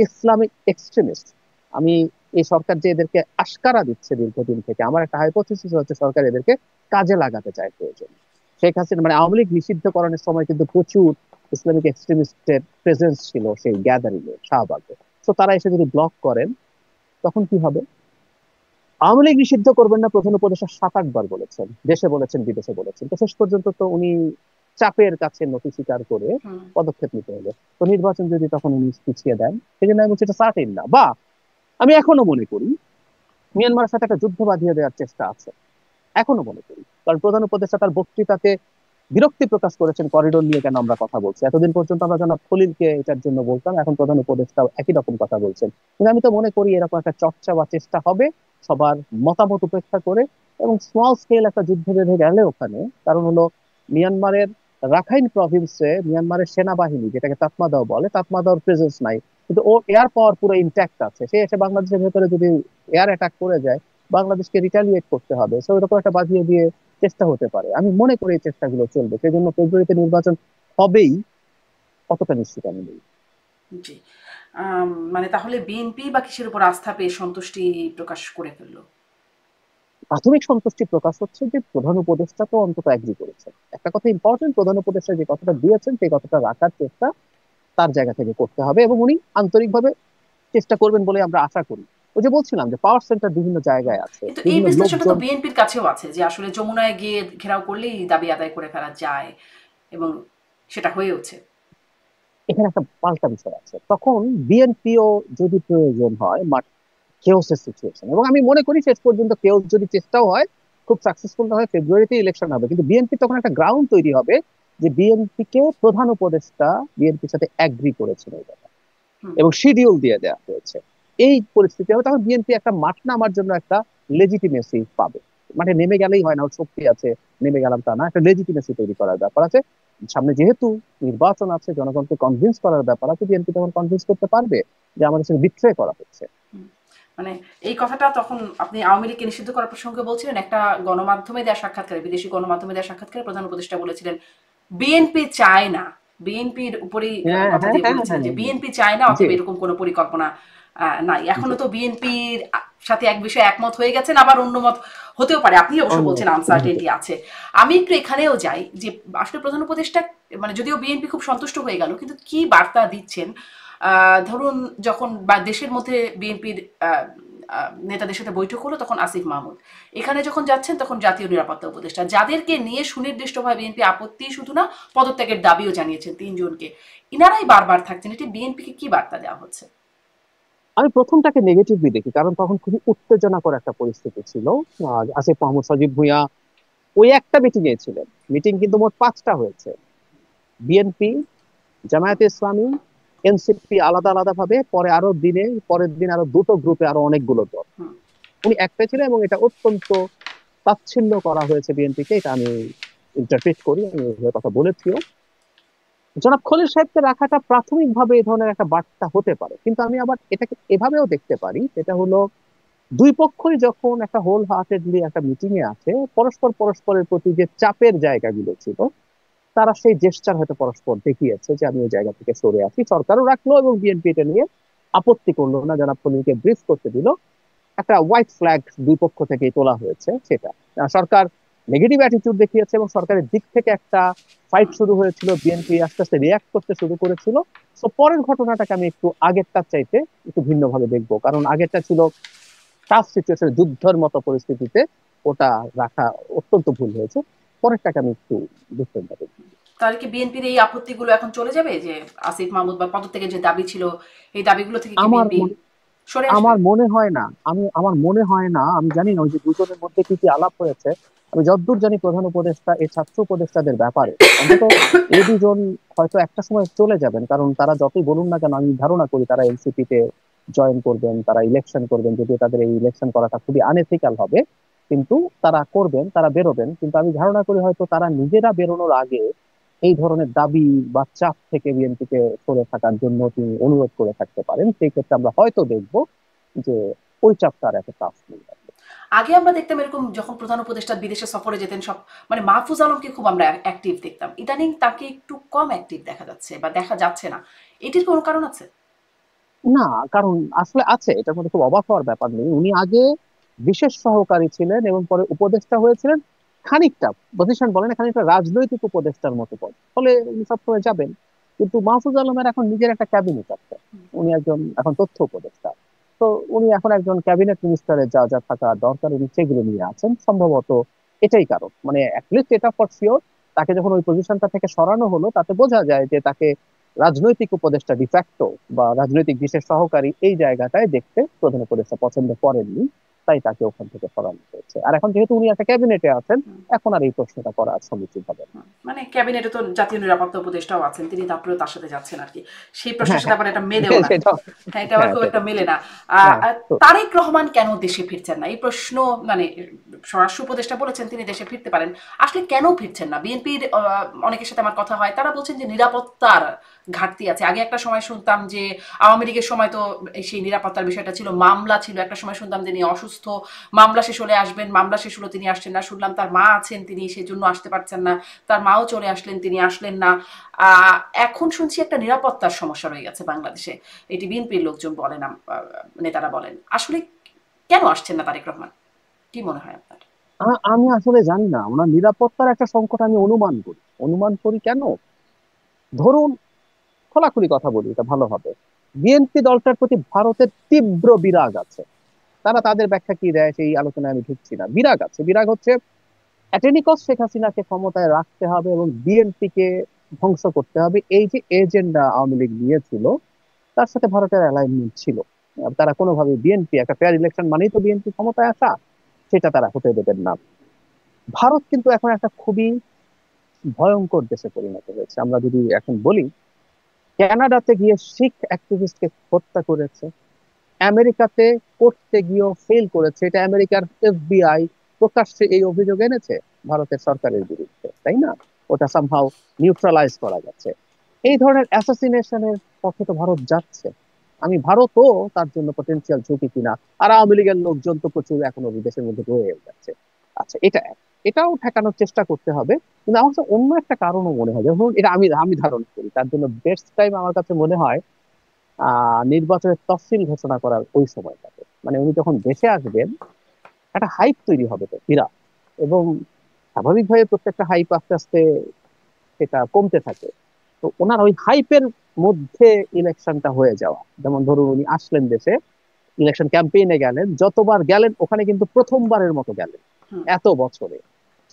ইসলামিক এক্সট্রিমিস্ট, আমি এই সরকার যে এদেরকে আশকারা দিচ্ছে দীর্ঘদিন থেকে, আমার একটা হাইপোথিসিস হচ্ছে সরকার এদেরকে কাজে লাগাতে চায় প্রয়োজন। শেখ হাসিনা মানে আওয়ামী লীগ নিষিদ্ধকরণের সময় কিন্তু প্রচুর ইসলামিক এক্সট্রিমিস্টের প্রেজেন্স ছিল সেই গ্যাদারিং এ, শাহবাগে। তো তারা এসে যদি ব্লক করেন, তখন কি হবে? আওয়ামী লীগ নিষিদ্ধ করবেন না প্রধান উপদেষ্টা 7-8 বার বলেছেন, দেশে বলেছেন, বিদেশে বলেছেন, তো শেষ পর্যন্ত তো উনি চাপের কাছে নথি স্বীকার করে হুম, পদক্ষেপ নিতে হলো। তো নির্বাচন যদি তখন উনি পিছিয়ে দেন, সেই জন্য আমি বলছি এটা সার্টেন না, বা আমি এখনো মনে করি মিয়ানমারের সাথে একটা যুদ্ধ বাঁধিয়ে দেওয়ার চেষ্টা আছে, এখনো মনে করি। কারণ প্রধান উপদেষ্টা তার বক্তৃতাতে বিরক্তি প্রকাশ করেছেন করিডোর নিয়ে কেন আমরা কথা বলছি, এতদিন পর্যন্ত আমরা জনাব খলিলকে এটার জন্য বলতাম, এখন প্রধান উপদেষ্টা একই রকম কথা বলছেন। কিন্তু আমি তো মনে করি এরকম একটা চর্চা বা চেষ্টা হবে সবার মতামত উপেক্ষা করে, এবং স্মল স্কেল একটা যুদ্ধ বেঁধে গেলে ওখানে, কারণ হলো মিয়ানমারের রাখাইন প্রভিন্সে মিয়ানমারের সেনাবাহিনী যেটাকে তাতমাদাও বলে, তাতমাদাওর প্রেজেন্স নাই, কিন্তু ও এয়ার পাওয়ার পুরো ইনট্যাক্ট আছে, সে এসে বাংলাদেশের ভেতরে যদি এয়ার অ্যাটাক করে যায়, বাংলাদেশকে রিটালিয়েট করতে হবে, সো এরকম একটা বাজিয়ে দিয়ে চেষ্টা হতে পারে। আমি মনে করি এই চেষ্টাগুলো চলবে, সেই জন্য ফেব্রুয়ারিতে নির্বাচন হবেই, কতটা নিশ্চিত আমি নেই। জি। মানে তাহলে বিএনপি বা কিসের উপর আস্থা পেয়ে সন্তুষ্টি প্রকাশ করে ফেললো? প্রাথমিক সন্তুষ্টি প্রকাশ হচ্ছে যে প্রধান উপদেষ্টা তো অন্তত এগ্রি করেছেন। একটা কথা ইম্পর্টেন্ট, প্রধান উপদেষ্টা যে কথাটা দিয়েছেন সেই কথাটা রাখার চেষ্টা তার জায়গা থেকে করতে হবে, এবং উনি আন্তরিকভাবে চেষ্টা করবেন বলে আমরা আশা করি। ওই যে বলছিলাম যে পাওয়ার সেন্টার বিভিন্ন জায়গায় আছে, কিন্তু এই বিভিন্ন বিশ্লেষণটা তো লোকজন। বিএনপির কাছেও আছে যে আসলে যমুনায় গিয়ে ঘেরাও করলেই দাবি আদায় করে ফেলা যায়, এবং সেটা হয়েওছে। এখানে একটা পাল্টা বিষয় আছে, তখন বিএনপিও যদি প্রয়োজন হয় কেওসের সিচুয়েশন, এবং আমি মনে করি শেষ পর্যন্ত কেওস যদি চেষ্টাও হয়, খুব সাকসেসফুল না হয়, ফেব্রুয়ারিতে ইলেকশন হবে, কিন্তু বিএনপি তখন একটা গ্রাউন্ড তৈরি হবে যে বিএনপি কে প্রধান উপদেষ্টা বিএনপির সাথে অ্যাগ্রি করেছিল এই ব্যাপারে, হুম। এবং শিডিউল দিয়ে দেওয়া হয়েছে। এই পরিস্থিতি হবে তখন বিএনপি একটা মাঠ নামার জন্য একটা লেজিটিমেসি পাবে। মানে নেমে গেলেই হয় না, ওর শক্তি আছে, নেমে গেলাম তা না, একটা লেজিটিমেসি তৈরি করার ব্যাপার আছে। সামনে যেহেতু নির্বাচন আছে, জনগণকে কনভিন্স করার ব্যাপার আছে, বিএনপি তখন কনভিন্স করতে পারবে যে আমাদের সাথে বিট্রে করা হচ্ছে। হুম। মানে এই কথাটা তখন আপনি আওয়ামী লীগকে নিষিদ্ধ করার প্রসঙ্গে বলছিলেন, একটা গণমাধ্যমে দেওয়া সাক্ষাৎকারে, বিদেশি গণমাধ্যমে দেওয়া সাক্ষাৎকারে প্রধান উপদেষ্টা বলেছিলেন বিএনপি চায় না, বিএনপির উপরেই হ্যাঁ, কথা হ্যাঁ, দিয়ে হ্যাঁ, বলেছিলেন হ্যাঁ, যে হ্যাঁ। বিএনপি চায় না, জি, অতএব এরকম কোনো পরিকল্পনা নাই। জি, এখনো তো বিএনপির সাথে এক বিষয়ে একমত হয়ে গেছেন, আবার অন্য মত হতেও পারে, আপনি অবশ্য অন্য বলছেন আনসার্টেনটি আছে। আমি একটু এখানেও যাই যে আসলে প্রধান উপদেষ্টা, মানে যদিও বিএনপি খুব সন্তুষ্ট হয়ে গেল, কিন্তু কি বার্তা দিচ্ছেন? ধরুন যখন বা দেশের মধ্যে বিএনপির নেতাদের সাথে বৈঠক হলো, তখন আসিফ মাহমুদ এখানে যখন যাচ্ছেন, তখন জাতীয় নিরাপত্তা উপদেষ্টা, যাদেরকে নিয়ে সুনির্দিষ্টভাবে বিএনপি আপত্তি শুধু না পদত্যাগের দাবিও জানিয়েছেন তিনজনকে, ইনারাই বারবার থাকছেন, এটি বিএনপিকে কি বার্তা দেওয়া হচ্ছে? আমি প্রথমটাকে নেগেটিভলি দেখি, কারণ তখন খুবই উত্তেজনাকর একটা পরিস্থিতি ছিল। আসিফ মাহমুদ সজীব ভুঁইয়া ওই একটা মিটিং এ ছিলেন, মিটিং কিন্তু মোট 5টা হয়েছে। বিএনপি, জামায়াতে ইসলামী, এনসিপি আলাদা আলাদা ভাবে, পরে আরো দিনে, পরের দিন আরো দুটো গ্রুপে আরো অনেকগুলো দল। হুম। উনি একটা ছিলেন, এবং এটা অত্যন্ত তাচ্ছিল্য করা হয়েছে বিএনপিকে, এটা আমি ইন্টারপ্রেট করি, আমি এভাবে কথা বলেছিও। জনাব খলিল সাহেবকে রাখাটা প্রাথমিকভাবে এই ধরনের একটা বার্তা হতে পারে, কিন্তু আমি আবার এটাকে এভাবেও দেখতে পারি, সেটা হলো দুই পক্ষই যখন একটা হোল হার্টেডলি একটা মিটিং এ আছে, পরস্পর পরস্পরের প্রতি যে চাপের জায়গাগুলো ছিল, তারা সেই জেস্টার হয়তো পরস্পর দেখিয়েছে যে আমি ওই জায়গা থেকে সরে আসি। সরকারও রাখলো এবং বিএনপি এটা নিয়ে আপত্তি করলো না, জনাব খলিলকে ব্রিফ করতে দিল। একটা হোয়াইট ফ্ল্যাগ দুই পক্ষ থেকেই তোলা হয়েছে সেটা। সরকার নেগেটিভ অ্যাটিটিউড দেখিয়েছে, এবং সরকারের দিক থেকে একটা ফাইট শুরু হয়েছিল, বিএনপি আস্তে আস্তে রিয়াক্ট করতে শুরু করেছিল। তো পরের ঘটনাটাকে আমি একটু আগেরটার চাইতে একটু ভিন্নভাবে দেখবো, কারণ আগেরটা ছিল টাফ সিচুয়েশন, যুদ্ধের মতো পরিস্থিতিতে, ওটা রাখা অত্যন্ত ভুল হয়েছে। পরেরটাকে আমি একটু ডিফারেন্ট ভাবে দেখবো। তাহলে কি বিএনপির এই আপত্তিগুলো এখন চলে যাবে, যে আসিফ মাহমুদ বা পদত্যাগের যে দাবি ছিল, এই দাবিগুলো থেকে কি আমার বিএনপি মনে সরে আসবে? আমার মনে হয় না, আমার মনে হয় না, আমি জানি না ওই যে দুজনের মধ্যে কি কি আলাপ হয়েছে। আমি যতদূর জানি প্রধান উপদেষ্টা এই ছাত্র উপদেষ্টাদের ব্যাপারে অন্তত এই দুজন হয়তো একটা সময় চলে যাবেন, কারণ তারা যতই বলুন না কেন, আমি ধারণা করি তারা এনসিপি তে জয়েন করবেন, তারা ইলেকশন করবেন, যদিও তাদের এই ইলেকশন করাটা খুবই আনএথিক্যাল হবে, কিন্তু তারা করবেন, তারা বেরোবেন। কিন্তু আমি ধারণা করি হয়তো তারা নিজেরা বেরোনোর আগে এই ধরনের দাবি বা চাপ থেকে বিএনপিকে সরে থাকার জন্য তিনি অনুরোধ করে থাকতে পারেন। সেই ক্ষেত্রে আমরা হয়তো দেখবো যে ওই চাপটা আর এত টাফ নেই। আগে আমরা দেখতাম এরকম, যখন প্রধান উপদেষ্টা বিদেশে সফরে যেতেন, সব মানে মাহফুজ আলমকে খুব আমরা অ্যাক্টিভ দেখতাম, ইদানিং তাকে একটু কম অ্যাক্টিভ দেখা যাচ্ছে বা দেখা যাচ্ছে না। এটির কোনো কারণ আছে? না, কারণ আসলে আছে, এটার মধ্যে খুব অবাক হওয়ার ব্যাপার নেই। উনি আগে বিশেষ সহকারী ছিলেন এবং পরে উপদেষ্টা হয়েছিলেন, খানিকটা পজিশন বলেন, খানিকটা রাজনৈতিক উপদেষ্টার মতো পদ, ফলে উনি সবসময় যাবেন। কিন্তু মাহফুজ আলমের এখন নিজের একটা ক্যাবিনেট আছে, উনি একজন এখন তথ্য উপদেষ্টা। তো উনি এখন একজন ক্যাবিনেট মিনিস্টারের যা যা থাকা দরকার উনি সেগুলো নিয়ে আছেন সম্ভবত। এটাই কারণ, মানে অ্যাটলিস্ট এটা ফর শিওর, তাকে যখন ওই পজিশনটা থেকে সরানো হলো তাতে বোঝা যায় যে তাকে রাজনৈতিক উপদেষ্টা ডিফ্যাক্টো বা রাজনৈতিক বিশেষ সহকারী এই জায়গাটায় দেখতে প্রধান উপদেষ্টা পছন্দ করেননি। তাই তাকে ওখান থেকে সরানো হয়েছে। আর এখন যেহেতু উনি একটা ক্যাবিনেটে আছেন, এখন আর এই প্রশ্নটা করা সমীচীন হবে না। মানে ক্যাবিনেটে তো জাতীয় নিরাপত্তা উপদেষ্টাও আছেন, তিনি তারপরে তার সাথে যাচ্ছেন আর কি, সেই প্রশ্নের হ্যাঁ, সাথে হ্যাঁ, আবার এটা মেলেও না। সেটা। হ্যাঁ, এটা আবার হ্যাঁ, খুব একটা সেটাই। মেলে না। হ্যাঁ, তো তারেক রহমান কেন দেশে ফিরছেন না, এই প্রশ্ন মানে স্বরাষ্ট্র উপদেষ্টা বলেছেন তিনি দেশে ফিরতে পারেন, আসলে কেন ফিরছেন না? বিএনপির অনেকের সাথে আমার কথা হয়, তারা বলছেন যে নিরাপত্তার ঘাটতি আছে। আগে একটা সময় শুনতাম যে আওয়ামী লীগের সময় তো সেই নিরাপত্তার বিষয়টা ছিল, মামলা ছিল, একটা সময় শুনতাম তিনি অসুস্থ, মামলা শেষ হলে আসবেন, মামলা শেষ হলো তিনি আসছেন না, শুনলাম তার মা আছেন তিনি সেই জন্য আসতে পারছেন না, তার মাও চলে আসলেন তিনি আসলেন না। এখন শুনছি একটা নিরাপত্তার সমস্যা রয়ে গেছে বাংলাদেশে, এটি বিএনপির লোকজন বলেন, নেতারা বলেন। আসলে কেন আসছেন না তারেক রহমান, কি মনে হয় আপনার? আমি আসলে জানি না, ওনার নিরাপত্তার একটা সংকট আমি অনুমান করি কেন। ধরুন, খোলাখুলি কথা বলি, এটা ভালো হবে। বিএনপি দলটার প্রতি ভারতের তীব্র বিরাগ আছে। তারা তাদের ব্যাখ্যা কি দেয় সেই আলোচনায় আমি ঢুকছি না। বিরাগ আছে, বিরাগ হচ্ছে অ্যাটেনিকস শেখ হাসিনাকে ক্ষমতায় রাখতে হবে এবং বিএনপি কে ধ্বংস করতে হবে, এই যে এজেন্ডা আওয়ামী লীগ নিয়েছিল, তার সাথে ভারতের অ্যালাইনমেন্ট ছিল। তারা কোনোভাবে বিএনপি, একটা ফেয়ার ইলেকশন মানেই তো বিএনপি ক্ষমতায় আসা, সেটা তারা হতে দেবেন না। ভারত কিন্তু এখন একটা খুবই ভয়ঙ্কর দেশে পরিণত হয়েছে। আমরা যদি এখন বলি, কানাডাতে গিয়ে শিখ অ্যাক্টিভিস্টকে হত্যা করেছে, আমেরিকাতে করতে গিয়েও ফেল করেছে, এটা আমেরিকার এফবিআই প্রকাশ্যে এই অভিযোগ এনেছে ভারতের সরকারের বিরুদ্ধে, তাই না? ওটা সামহাও নিউট্রালাইজ করা গেছে। এই ধরনের অ্যাসাসিনেশনের পথে তো ভারত যাচ্ছে। আমি ভারতও তার জন্য পটেনশিয়াল ঝুঁকি কিনা। আর আওয়ামী লীগের লোকজন তো প্রচুর এখনো বিদেশের মধ্যে রয়ে যাচ্ছে। আচ্ছা, এটাও ঠেকানোর চেষ্টা করতে হবে। কিন্তু আমার কাছে অন্য একটা কারণও মনে হয়, যেমন এটা আমি আমি ধারণা করি, তার জন্য বেস্ট টাইম আমার কাছে মনে হয় নির্বাচনের তফসিল ঘোষণা করার ওই সময়টাতে। মানে উনি যখন দেশে আসবেন, একটা হাইপ তৈরি হবে তো বিরাট। এবং স্বাভাবিকভাবে প্রত্যেকটা হাইপ আস্তে আস্তে সেটা কমতে থাকে। তো ওনার ওই হাইপের মধ্যে ইলেকশনটা হয়ে যাওয়া, যেমন ধরুন উনি আসলেন দেশে, ইলেকশন ক্যাম্পেইনে গেলেন, যতবার গেলেন ওখানে কিন্তু প্রথমবারের মতো গেলেন হুম। এত বছরে।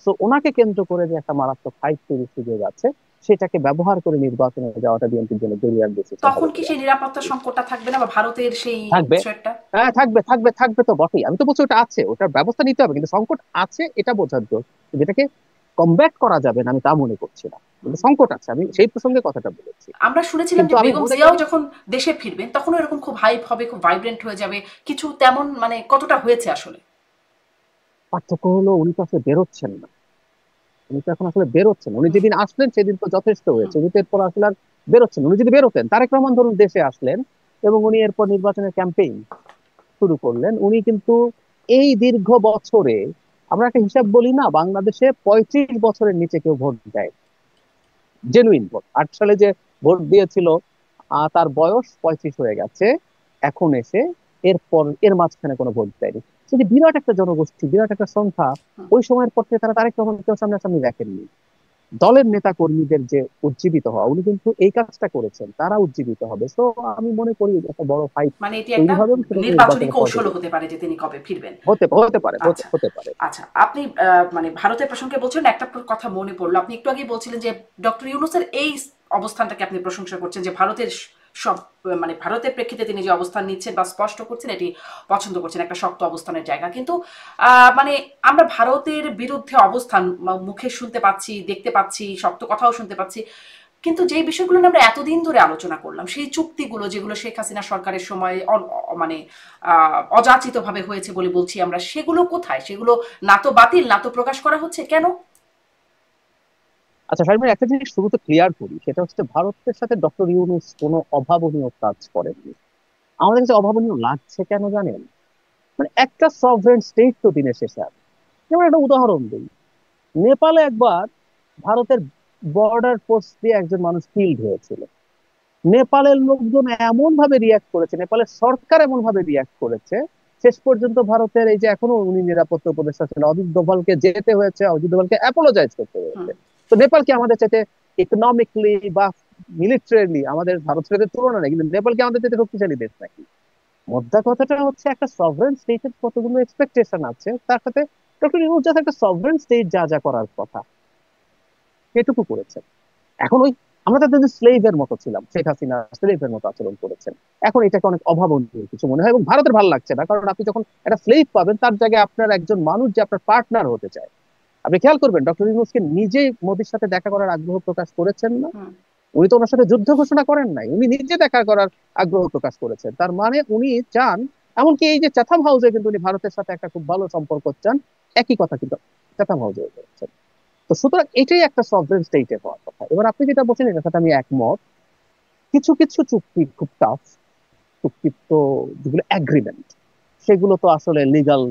তো ওনাকে কেন্দ্র করে যে একটা মারাত্মক হাইপ তৈরির সুযোগ আছে, সেটাকে ব্যবহার করে নির্বাচনে যাওয়াটা বিএনপির জন্য ব্রিলিয়ান্ট ডিসিশন তখন হবে কি বলে সেই আমি মনে নিরাপত্তা করি। সংকটটা থাকবে না, বা ভারতের সেই থাকবে। থ্রেটটা? হ্যাঁ, থাকবে, থাকবে, থাকবে তো বটেই। আমি তো বলছি ওটা আছে, ওটার ব্যবস্থা নিতে হবে, কিন্তু সংকট আছে এটা বোঝার জন্য। যেটাকে কমব্যাট করা যাবে না আমি তা মনে করছি না, কিন্তু সংকট আছে, আমি সেই প্রসঙ্গে কথাটা বলেছি। আমরা শুনেছিলাম কিন্তু যে আমি বেগম মনে করি, জিয়াও যখন দেশে ফিরবেন তখনও এরকম খুব হাইপ হবে, খুব ভাইব্রেন্ট হয়ে যাবে, কিছু তেমন মানে কতটা হয়েছে আসলে? পার্থক্য হলো উনি তো আসলে বেরোচ্ছেন না। উনি তো এখন আসলে বেরোচ্ছেন। উনি হুম। যেদিন আসলেন সেদিন তো যথেষ্ট হুম। হয়েছে, উনি তো এরপর আসলে আর বেরোচ্ছেন না। উনি যদি বেরোতেন, তারেক রহমান ধরুন দেশে আসলেন এবং উনি এরপর নির্বাচনের ক্যাম্পেইন শুরু করলেন, উনি কিন্তু এই দীর্ঘ বছরে, আমরা একটা হিসাব বলি না, বাংলাদেশে 35 বছরের নিচে কেউ ভোট দেয়, জেনুইন ভোট। 8 সালে যে ভোট দিয়েছিল, তার বয়স 35 হয়ে গেছে এখন এসে। এরপর এর মাঝখানে কোনো ভোট দেয়নি। সেই যে বিরাট একটা জনগোষ্ঠী, বিরাট একটা সংখ্যা, হুম। ওই সময়ের পর থেকে তারা তারেক রহমানকেও সামনাসামনি দেখেননি। দলের নেতা কর্মীদের যে উজ্জীবিত হওয়া, উনি কিন্তু এই কাজটা করেছেন, তারা উজ্জীবিত হবে। তো আমি মনে করি একটা বড় ফাইট মানে এটি তৈরি একটা হবে এবং সেটাকে নির্বাচনী নির্বাচনের পর্যায়ে কৌশলও দেখতে হতে পারে যে তিনি কবে ফিরবেন। হতে হতে পারে, আচ্ছা। হতে পারে। আচ্ছা, আপনি মানে ভারতের প্রসঙ্গে বলছিলেন, একটা কথা মনে পড়লো, আপনি একটু আগেই বলছিলেন যে ডক্টর ইউনূসের এই অবস্থানটাকে আপনি প্রশংসা করছেন, যে ভারতের সব মানে ভারতের প্রেক্ষিতে তিনি যে অবস্থান নিচ্ছেন বা স্পষ্ট করছেন, এটি পছন্দ করছেন, একটা শক্ত অবস্থানের জায়গা। কিন্তু মানে আমরা ভারতের বিরুদ্ধে অবস্থান মুখে শুনতে পাচ্ছি, দেখতে পাচ্ছি, শক্ত কথাও শুনতে পাচ্ছি, কিন্তু যে বিষয়গুলো নিয়ে আমরা এতদিন ধরে আলোচনা করলাম, সেই চুক্তিগুলো যেগুলো শেখ হাসিনা সরকারের সময় মানে অযাচিত ভাবে হয়েছে বলে বলছি আমরা, সেগুলো কোথায়? সেগুলো না তো বাতিল, না তো প্রকাশ করা হচ্ছে, কেন? আচ্ছা শারমিন, একটা জিনিস শুরুতে ক্লিয়ার করি, সেটা হচ্ছে ভারতের সাথে ডক্টর ইউনূস কোনো অভাবনীয় কাজ করেননি। আমাদের কাছে অভাবনীয় লাগছে কেন জানেন? মানে একটা সভরেন স্টেট তো দিনের শেষে আছে। যেমন একটা উদাহরণ দিই, নেপালে একবার ভারতের বর্ডার পোস্ট দিয়ে একজন মানুষ কিল্ড হয়েছিল। নেপালের লোকজন এমন ভাবে রিয়াক্ট করেছে, নেপালের সরকার এমন ভাবে রিয়াক্ট করেছে, শেষ পর্যন্ত ভারতের এই যে এখনো উনি নিরাপত্তা উপদেষ্টা ছিলেন অজিত ডোভালকে যেতে হয়েছে, অজিত ডোভালকে অ্যাপোলোজাইজ করতে হুম। হয়েছে। তো নেপাল কি আমাদের চাইতে ইকোনমিকলি বা মিলিটারিলি আমাদের ভারতের সাথে তুলনা নেই, কিন্তু নেপাল কি আমাদের চাইতে শক্তিশালী দেশ নাকি? মোদ্দা কথাটা হচ্ছে একটা সভরেন স্টেটের কতগুলো এক্সপেকটেশন আছে, তার সাথে ডক্টর ইউনূস জাস্ট একটা সভরেন স্টেট যা যা করার কথা সেটুকু করেছেন। এখন ওই আমরা তাদের স্লেভের মতো ছিলাম, শেখ হাসিনা স্লেভের মতো আচরণ করেছেন। এখন এটাকে অনেক অভাবনীয় কিছু মনে হয় এবং ভারতের ভালো লাগছে না, কারণ আপনি যখন একটা স্লেভ পাবেন তার জায়গায় আপনার একজন মানুষ যে আপনার পার্টনার হতে চায়। আপনি খেয়াল করবেন ডক্টর ইউনূসকে নিজেই মোদির সাথে দেখা করার আগ্রহ প্রকাশ করেছেন না। হুম। উনি তো ওনার সাথে যুদ্ধ ঘোষণা করেন নাই, উনি নিজে দেখা করার আগ্রহ প্রকাশ করেছেন। তার মানে উনি চান, এমনকি এই যে চাথাম হাউসে কিন্তু উনি ভারতের সাথে একটা খুব ভালো সম্পর্ক চান, একই কথা কিন্তু চাথাম হাউসে করেছেন। তো সুতরাং এটাই একটা সভরেন স্টেটে হওয়ার কথা। এবার আপনি যেটা বলছেন এটার সাথে আমি একমত। কিছু কিছু চুক্তি খুব টাফ চুক্তি, তো যেগুলো অ্যাগ্রিমেন্ট সেগুলো তো আসলে লিগাল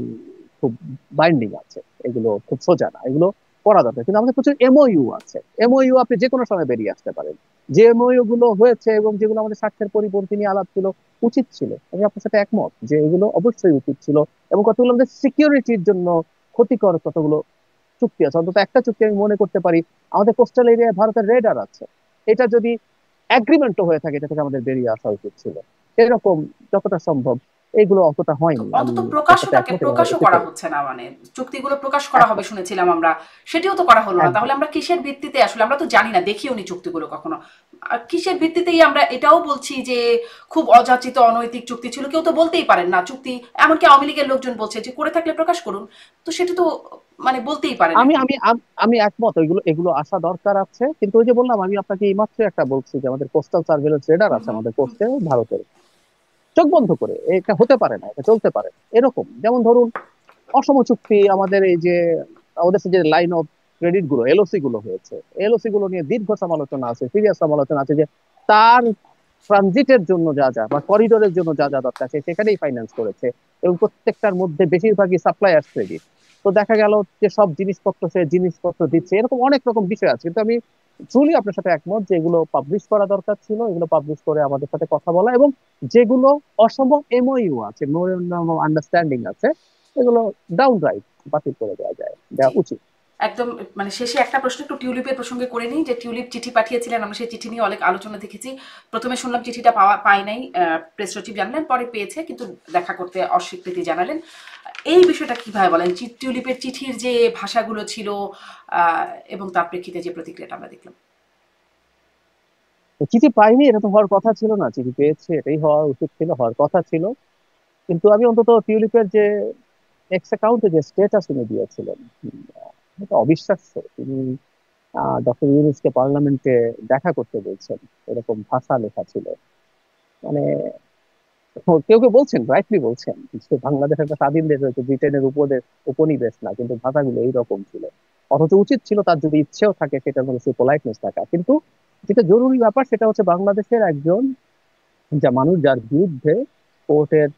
খুব বাইন্ডিং আছে, এগুলো খুব সোজা না, এগুলো করা দরকার। কিন্তু আমাদের প্রচুর এমওইউ আছে, এমওইউ আপনি যে কোনো সময় বেরিয়ে আসতে পারেন। যে এমওইউ গুলো হয়েছে এবং যেগুলো আমাদের স্বার্থের পরিপন্থী নিয়ে আলাপ ছিল, উচিত ছিল, আমি আপনার সাথে একমত যে এগুলো অবশ্যই উচিত ছিল। এবং কতগুলো আমাদের সিকিউরিটির জন্য ক্ষতিকর কতগুলো চুক্তি আছে। অন্তত একটা চুক্তি আমি মনে করতে পারি, আমাদের কোস্টাল এরিয়ায় ভারতের রেডার আছে, এটা যদি এগ্রিমেন্টও হয়ে থাকে এটা থেকে আমাদের বেরিয়ে আসা উচিত ছিল। এরকম যতটা সম্ভব এগুলো অতটা তো হয়নি, আমি অন্তত আপনার সাথে প্রকাশনাকে একমত এবং প্রকাশও উচিত করা হয়নি। হচ্ছে না, মানে চুক্তিগুলো প্রকাশ করা হবে একদম শুনেছিলাম আমরা, সেটিও তো করা হলো না। একদম। তাহলে আমরা কিসের ভিত্তিতে, আসলে আমরা তো জানি না, দেখিও নি চুক্তিগুলো কখনো, আর কিসের ভিত্তিতেই আমরা এটাও বলছি যে খুব অযাচিত অনৈতিক চুক্তি ছিল? কেউ তো বলতেই পারেন না চুক্তি, এমনকি আওয়ামী লীগের লোকজন বলছে যে করে থাকলে প্রকাশ করুন। তো সেটা তো মানে বলতেই পারেন আমি এখন। আমি আম- আমি একমত, এগুলো এগুলো আসা দরকার আছে। কিন্তু ওই যে বললাম, আমি আপনাকে এইমাত্র একটা বলছি যে আমাদের কোস্টাল সার্ভেলেন্স রেডার হুম আছে হুম আমাদের হুম। কোস্টে ভারতের, চোখ বন্ধ করে এটা হতে পারে না, এটা চলতে পারে না। এরকম যেমন ধরুন অসম চুক্তি, আমাদের এই যে ওদের যে লাইন অফ ক্রেডিট গুলো এলওসি গুলো হয়েছে, এলওসি গুলো নিয়ে দীর্ঘ সমালোচনা আছে, সিরিয়াস সমালোচনা আছে যে তার ট্রানজিটের জন্য যা যা বা করিডোরের জন্য যা যা দরকার আছে সেখানেই ফাইন্যান্স করেছে, এবং প্রত্যেকটার মধ্যে বেশিরভাগই সাপ্লায়ার্স ক্রেডিট। তো দেখা গেল যে সব জিনিসপত্র সে জিনিসপত্র দিচ্ছে, এরকম অনেক রকম বিষয় আছে। কিন্তু আমি ট্রুলি আপনার সাথে একমত যে এগুলো পাবলিশ করা দরকার ছিল, এগুলো পাবলিশ করে আমাদের সাথে কথা বলা, এবং যেগুলো অসম এমওইউ আছে, মেমোরেন্ডাম অফ আন্ডারস্ট্যান্ডিং আছে, এগুলো ডাউন রাইট বাতিল করে দেওয়া যায়, দেওয়া জি, উচিত। একদম। মানে শেষে একটা প্রশ্ন একটু টিউলিপের প্রসঙ্গে করে নিই, যে টিউলিপ চিঠি পাঠিয়েছিলেন, আমরা সেই চিঠি নিয়ে অনেক আলোচনা দেখেছি। প্রথমে শুনলাম চিঠিটা পায় নাই, প্রেস সচিব জানলেন, পরে পেয়েছে কিন্তু দেখা করতে অস্বীকৃতি জানালেন। এই বিষয়টা কিভাবে বলেন, টিউলিপের চিঠির যে ভাষাগুলো ছিল আহ, এবং তার প্রেক্ষিতে যে প্রতিক্রিয়াটা আমরা দেখলাম? তো চিঠি পাইনি এটা তো হওয়ার কথা ছিল না, চিঠি পেয়েছে এটাই হওয়া উচিত ছিল, হওয়ার কথা ছিল। কিন্তু আমি অন্তত টিউলিপের যে এক্স অ্যাকাউন্টে যে স্ট্যাটাস তিনি দিয়েছিলেন, এটা অবিশ্বাস্য। তিনি ডক্টর ইউনূসকে পার্লামেন্টে দেখা করতে বলছেন, এরকম ভাষা লেখা ছিল। মানে কেউ কেউ বলছেন, রাইটলি বলছেন যে বাংলাদেশ একটা স্বাধীন দেশ হয়েছে, ব্রিটেনের উপদেশ উপনিবেশ না, কিন্তু ভাষাগুলো এইরকম ছিল। অথচ উচিত ছিল তার যদি ইচ্ছেও থাকে সেটার মধ্যে সেই পোলাইটনেস থাকা। কিন্তু যেটা জরুরি ব্যাপার সেটা হচ্ছে বাংলাদেশের একজন যা মানুষ যার বিরুদ্ধে কোর্টের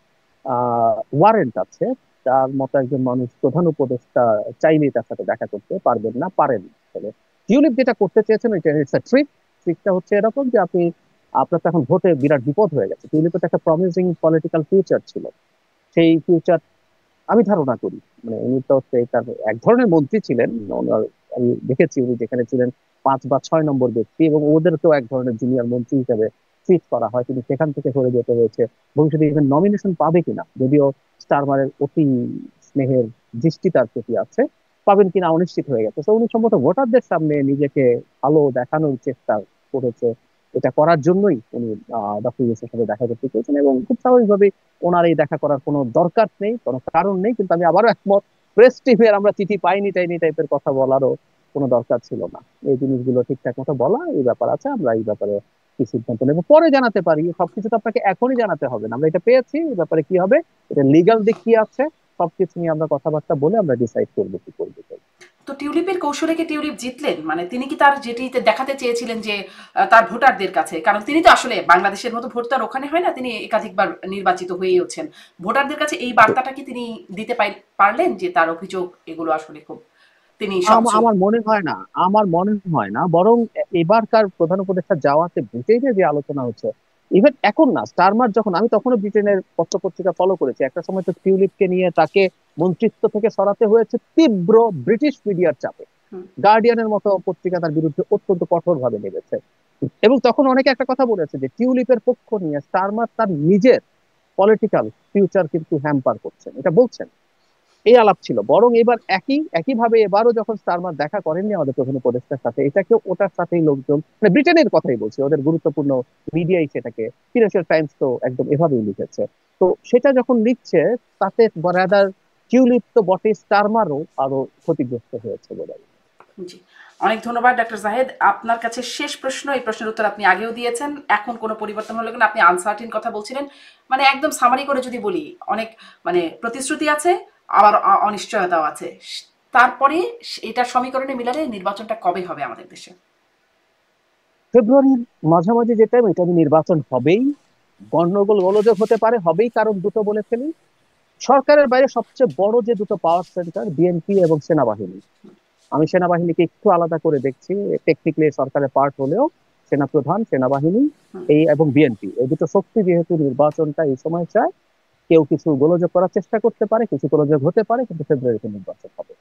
ওয়ারেন্ট আছে, তার মতো একজন মানুষ প্রধান উপদেষ্টা চাইলেই তার সাথে দেখা করতে পারবেন না, পারেন না। আসলে টিউলিপ যেটা করতে চেয়েছেন এটা ইটস আ ট্রিক। ট্রিকটা হচ্ছে এরকম যে আপনি, আপনার তো এখন ভোটে বিরাট বিপদ হয়ে গেছে, টিউলিপের তো একটা প্রমিসিং পলিটিক্যাল ফিউচার ছিল, সেই ফিউচার আমি ধারণা করি, মানে উনি তো হচ্ছে তার এক ধরনের মন্ত্রী ছিলেন ওনার, আমি দেখেছি উনি যেখানে ছিলেন 5 বা 6 নম্বর ব্যক্তি, এবং ওদেরকেও এক ধরনের জুনিয়র মন্ত্রী হিসেবে ট্রিট করা হয়, কিন্তু সেখান থেকে সরে যেতে হয়েছে। ভবিষ্যতে ইভেন নমিনেশন পাবে কিনা, যদিও স্টারমারের অতি স্নেহের দৃষ্টি তার প্রতি আছে, পাবেন কিনা অনিশ্চিত হয়ে গেছে। তো উনি সম্ভবত ভোটারদের সামনে নিজেকে ভালো দেখানোর চেষ্টা করেছে, এটা করার জন্যই উনি ডক্টর ইউনূসের সাথে দেখা করতে চেয়েছেন। এবং খুব স্বাভাবিকভাবে ওনার এই দেখা করার কোনো দরকার নেই, কোনো কারণ নেই। কিন্তু আমি আবারও একমত, প্রেস টিমের আমরা চিঠি পাইনি টাইনি টাইপের কথা বলারও কোনো দরকার ছিল না। এই জিনিসগুলো ঠিকঠাক মতো বলা, এই ব্যাপার আছে, আমরা এই ব্যাপারে কি সিদ্ধান্ত নেবো পরে জানাতে পারি। সবকিছু তো আপনাকে এখনই জানাতে হবে না, আমরা এটা পেয়েছি, এই ব্যাপারে কি হবে, এটা লিগাল দিক কি আছে, সবকিছু নিয়ে আমরা কথাবার্তা বলে আমরা ডিসাইড করবো কি করবো। তো টিউলিপের কৌশলে কি টিউলিপ জিতলেন? মানে তিনি কি তার যেটিতে দেখাতে চেয়েছিলেন যে তার ভোটারদের কাছে, কারণ তিনি তো আসলে বাংলাদেশের মতো ভোট তো আর ওখানে হয় না, তিনি একাধিকবার নির্বাচিত হয়েওছেন, ভোটারদের কাছে এই বার্তাটা কি তিনি দিতে পারলেন যে তার অভিযোগ এগুলো আসলে খুব তিনি স্বচ্ছ? আমার মনে হয় না, আমার মনে হয় না, বরং এবারকার প্রধান উপদেষ্টা যাওয়াতে ব্রিটেনে যে আলোচনা হচ্ছে, ইভেন এখন না, স্টারমার যখন, আমি তখনও ব্রিটেনের পত্র পত্রিকা ফলো করেছি, একটা সময় তো টিউলিপকে নিয়ে তাকে মন্ত্রিত্ব থেকে সরাতে হয়েছে তীব্র ব্রিটিশ মিডিয়ার চাপে। হুম। গার্ডিয়ানের মতো পত্রিকা তার বিরুদ্ধে অত্যন্ত কঠোর ভাবে নেমেছে, এবং তখন অনেকে একটা কথা বলেছে যে টিউলিপের পক্ষ নিয়ে স্টারমার তার নিজের পলিটিক্যাল ফিউচার কিন্তু হ্যাম্পার করছেন, এটা বলছেন। এই আলাপ ছিল। বরং এবার একইভাবে এবারও যখন স্টারমার দেখা করেননি আমাদের প্রধান উপদেষ্টার সাথে, এটাকে ওটার সাথেই লোকজন, মানে ব্রিটেনের কথাই বলছি, ওদের গুরুত্বপূর্ণ মিডিয়াই সেটাকে, ফিনান্সিয়াল টাইমস তো একদম এভাবেই লিখেছে। তো সেটা যখন লিখছে, তাতে রাদার টিউলিপ তো বটে, স্টারমারও আরো ক্ষতিগ্রস্ত হয়েছে বলে। জি, অনেক ধন্যবাদ ডক্টর জাহেদ। আপনার কাছে শেষ প্রশ্ন, এই প্রশ্নের উত্তর আপনি আগেও দিয়েছেন, এখন কোনো পরিবর্তন হলো কিনা? আপনি আনসার্টিন কথা বলছিলেন, মানে একদম সামারি করে যদি বলি, অনেক মানে প্রতিশ্রুতি আছে, আবার অনিশ্চয়তাও আছে। তারপরে এটার সমীকরণে মিলালে নির্বাচনটা কবে হবে আমাদের দেশে? ফেব্রুয়ারির মাঝামাঝি যেটা, এটা নির্বাচন হবেই। গন্ডগোল গোলযোগ হতে পারে, হবেই, কারণ দুটো বলে ফেলি, সরকারের বাইরে সবচেয়ে বড় যে দুটো পাওয়ার সেন্টার, বিএনপি এবং সেনাবাহিনী। আমি সেনাবাহিনীকে একটু আলাদা করে দেখছি, টেকনিক্যালি সরকারের পার্ট হলেও সেনাপ্রধান, সেনাবাহিনী এই এবং বিএনপি, এই দুটো শক্তি যেহেতু নির্বাচনটা এই সময় চায়, কেউ কিছু গোলযোগ করার চেষ্টা করতে পারে, কিছু গোলযোগ হতে পারে, কিন্তু ফেব্রুয়ারিতে নির্বাচন হবে।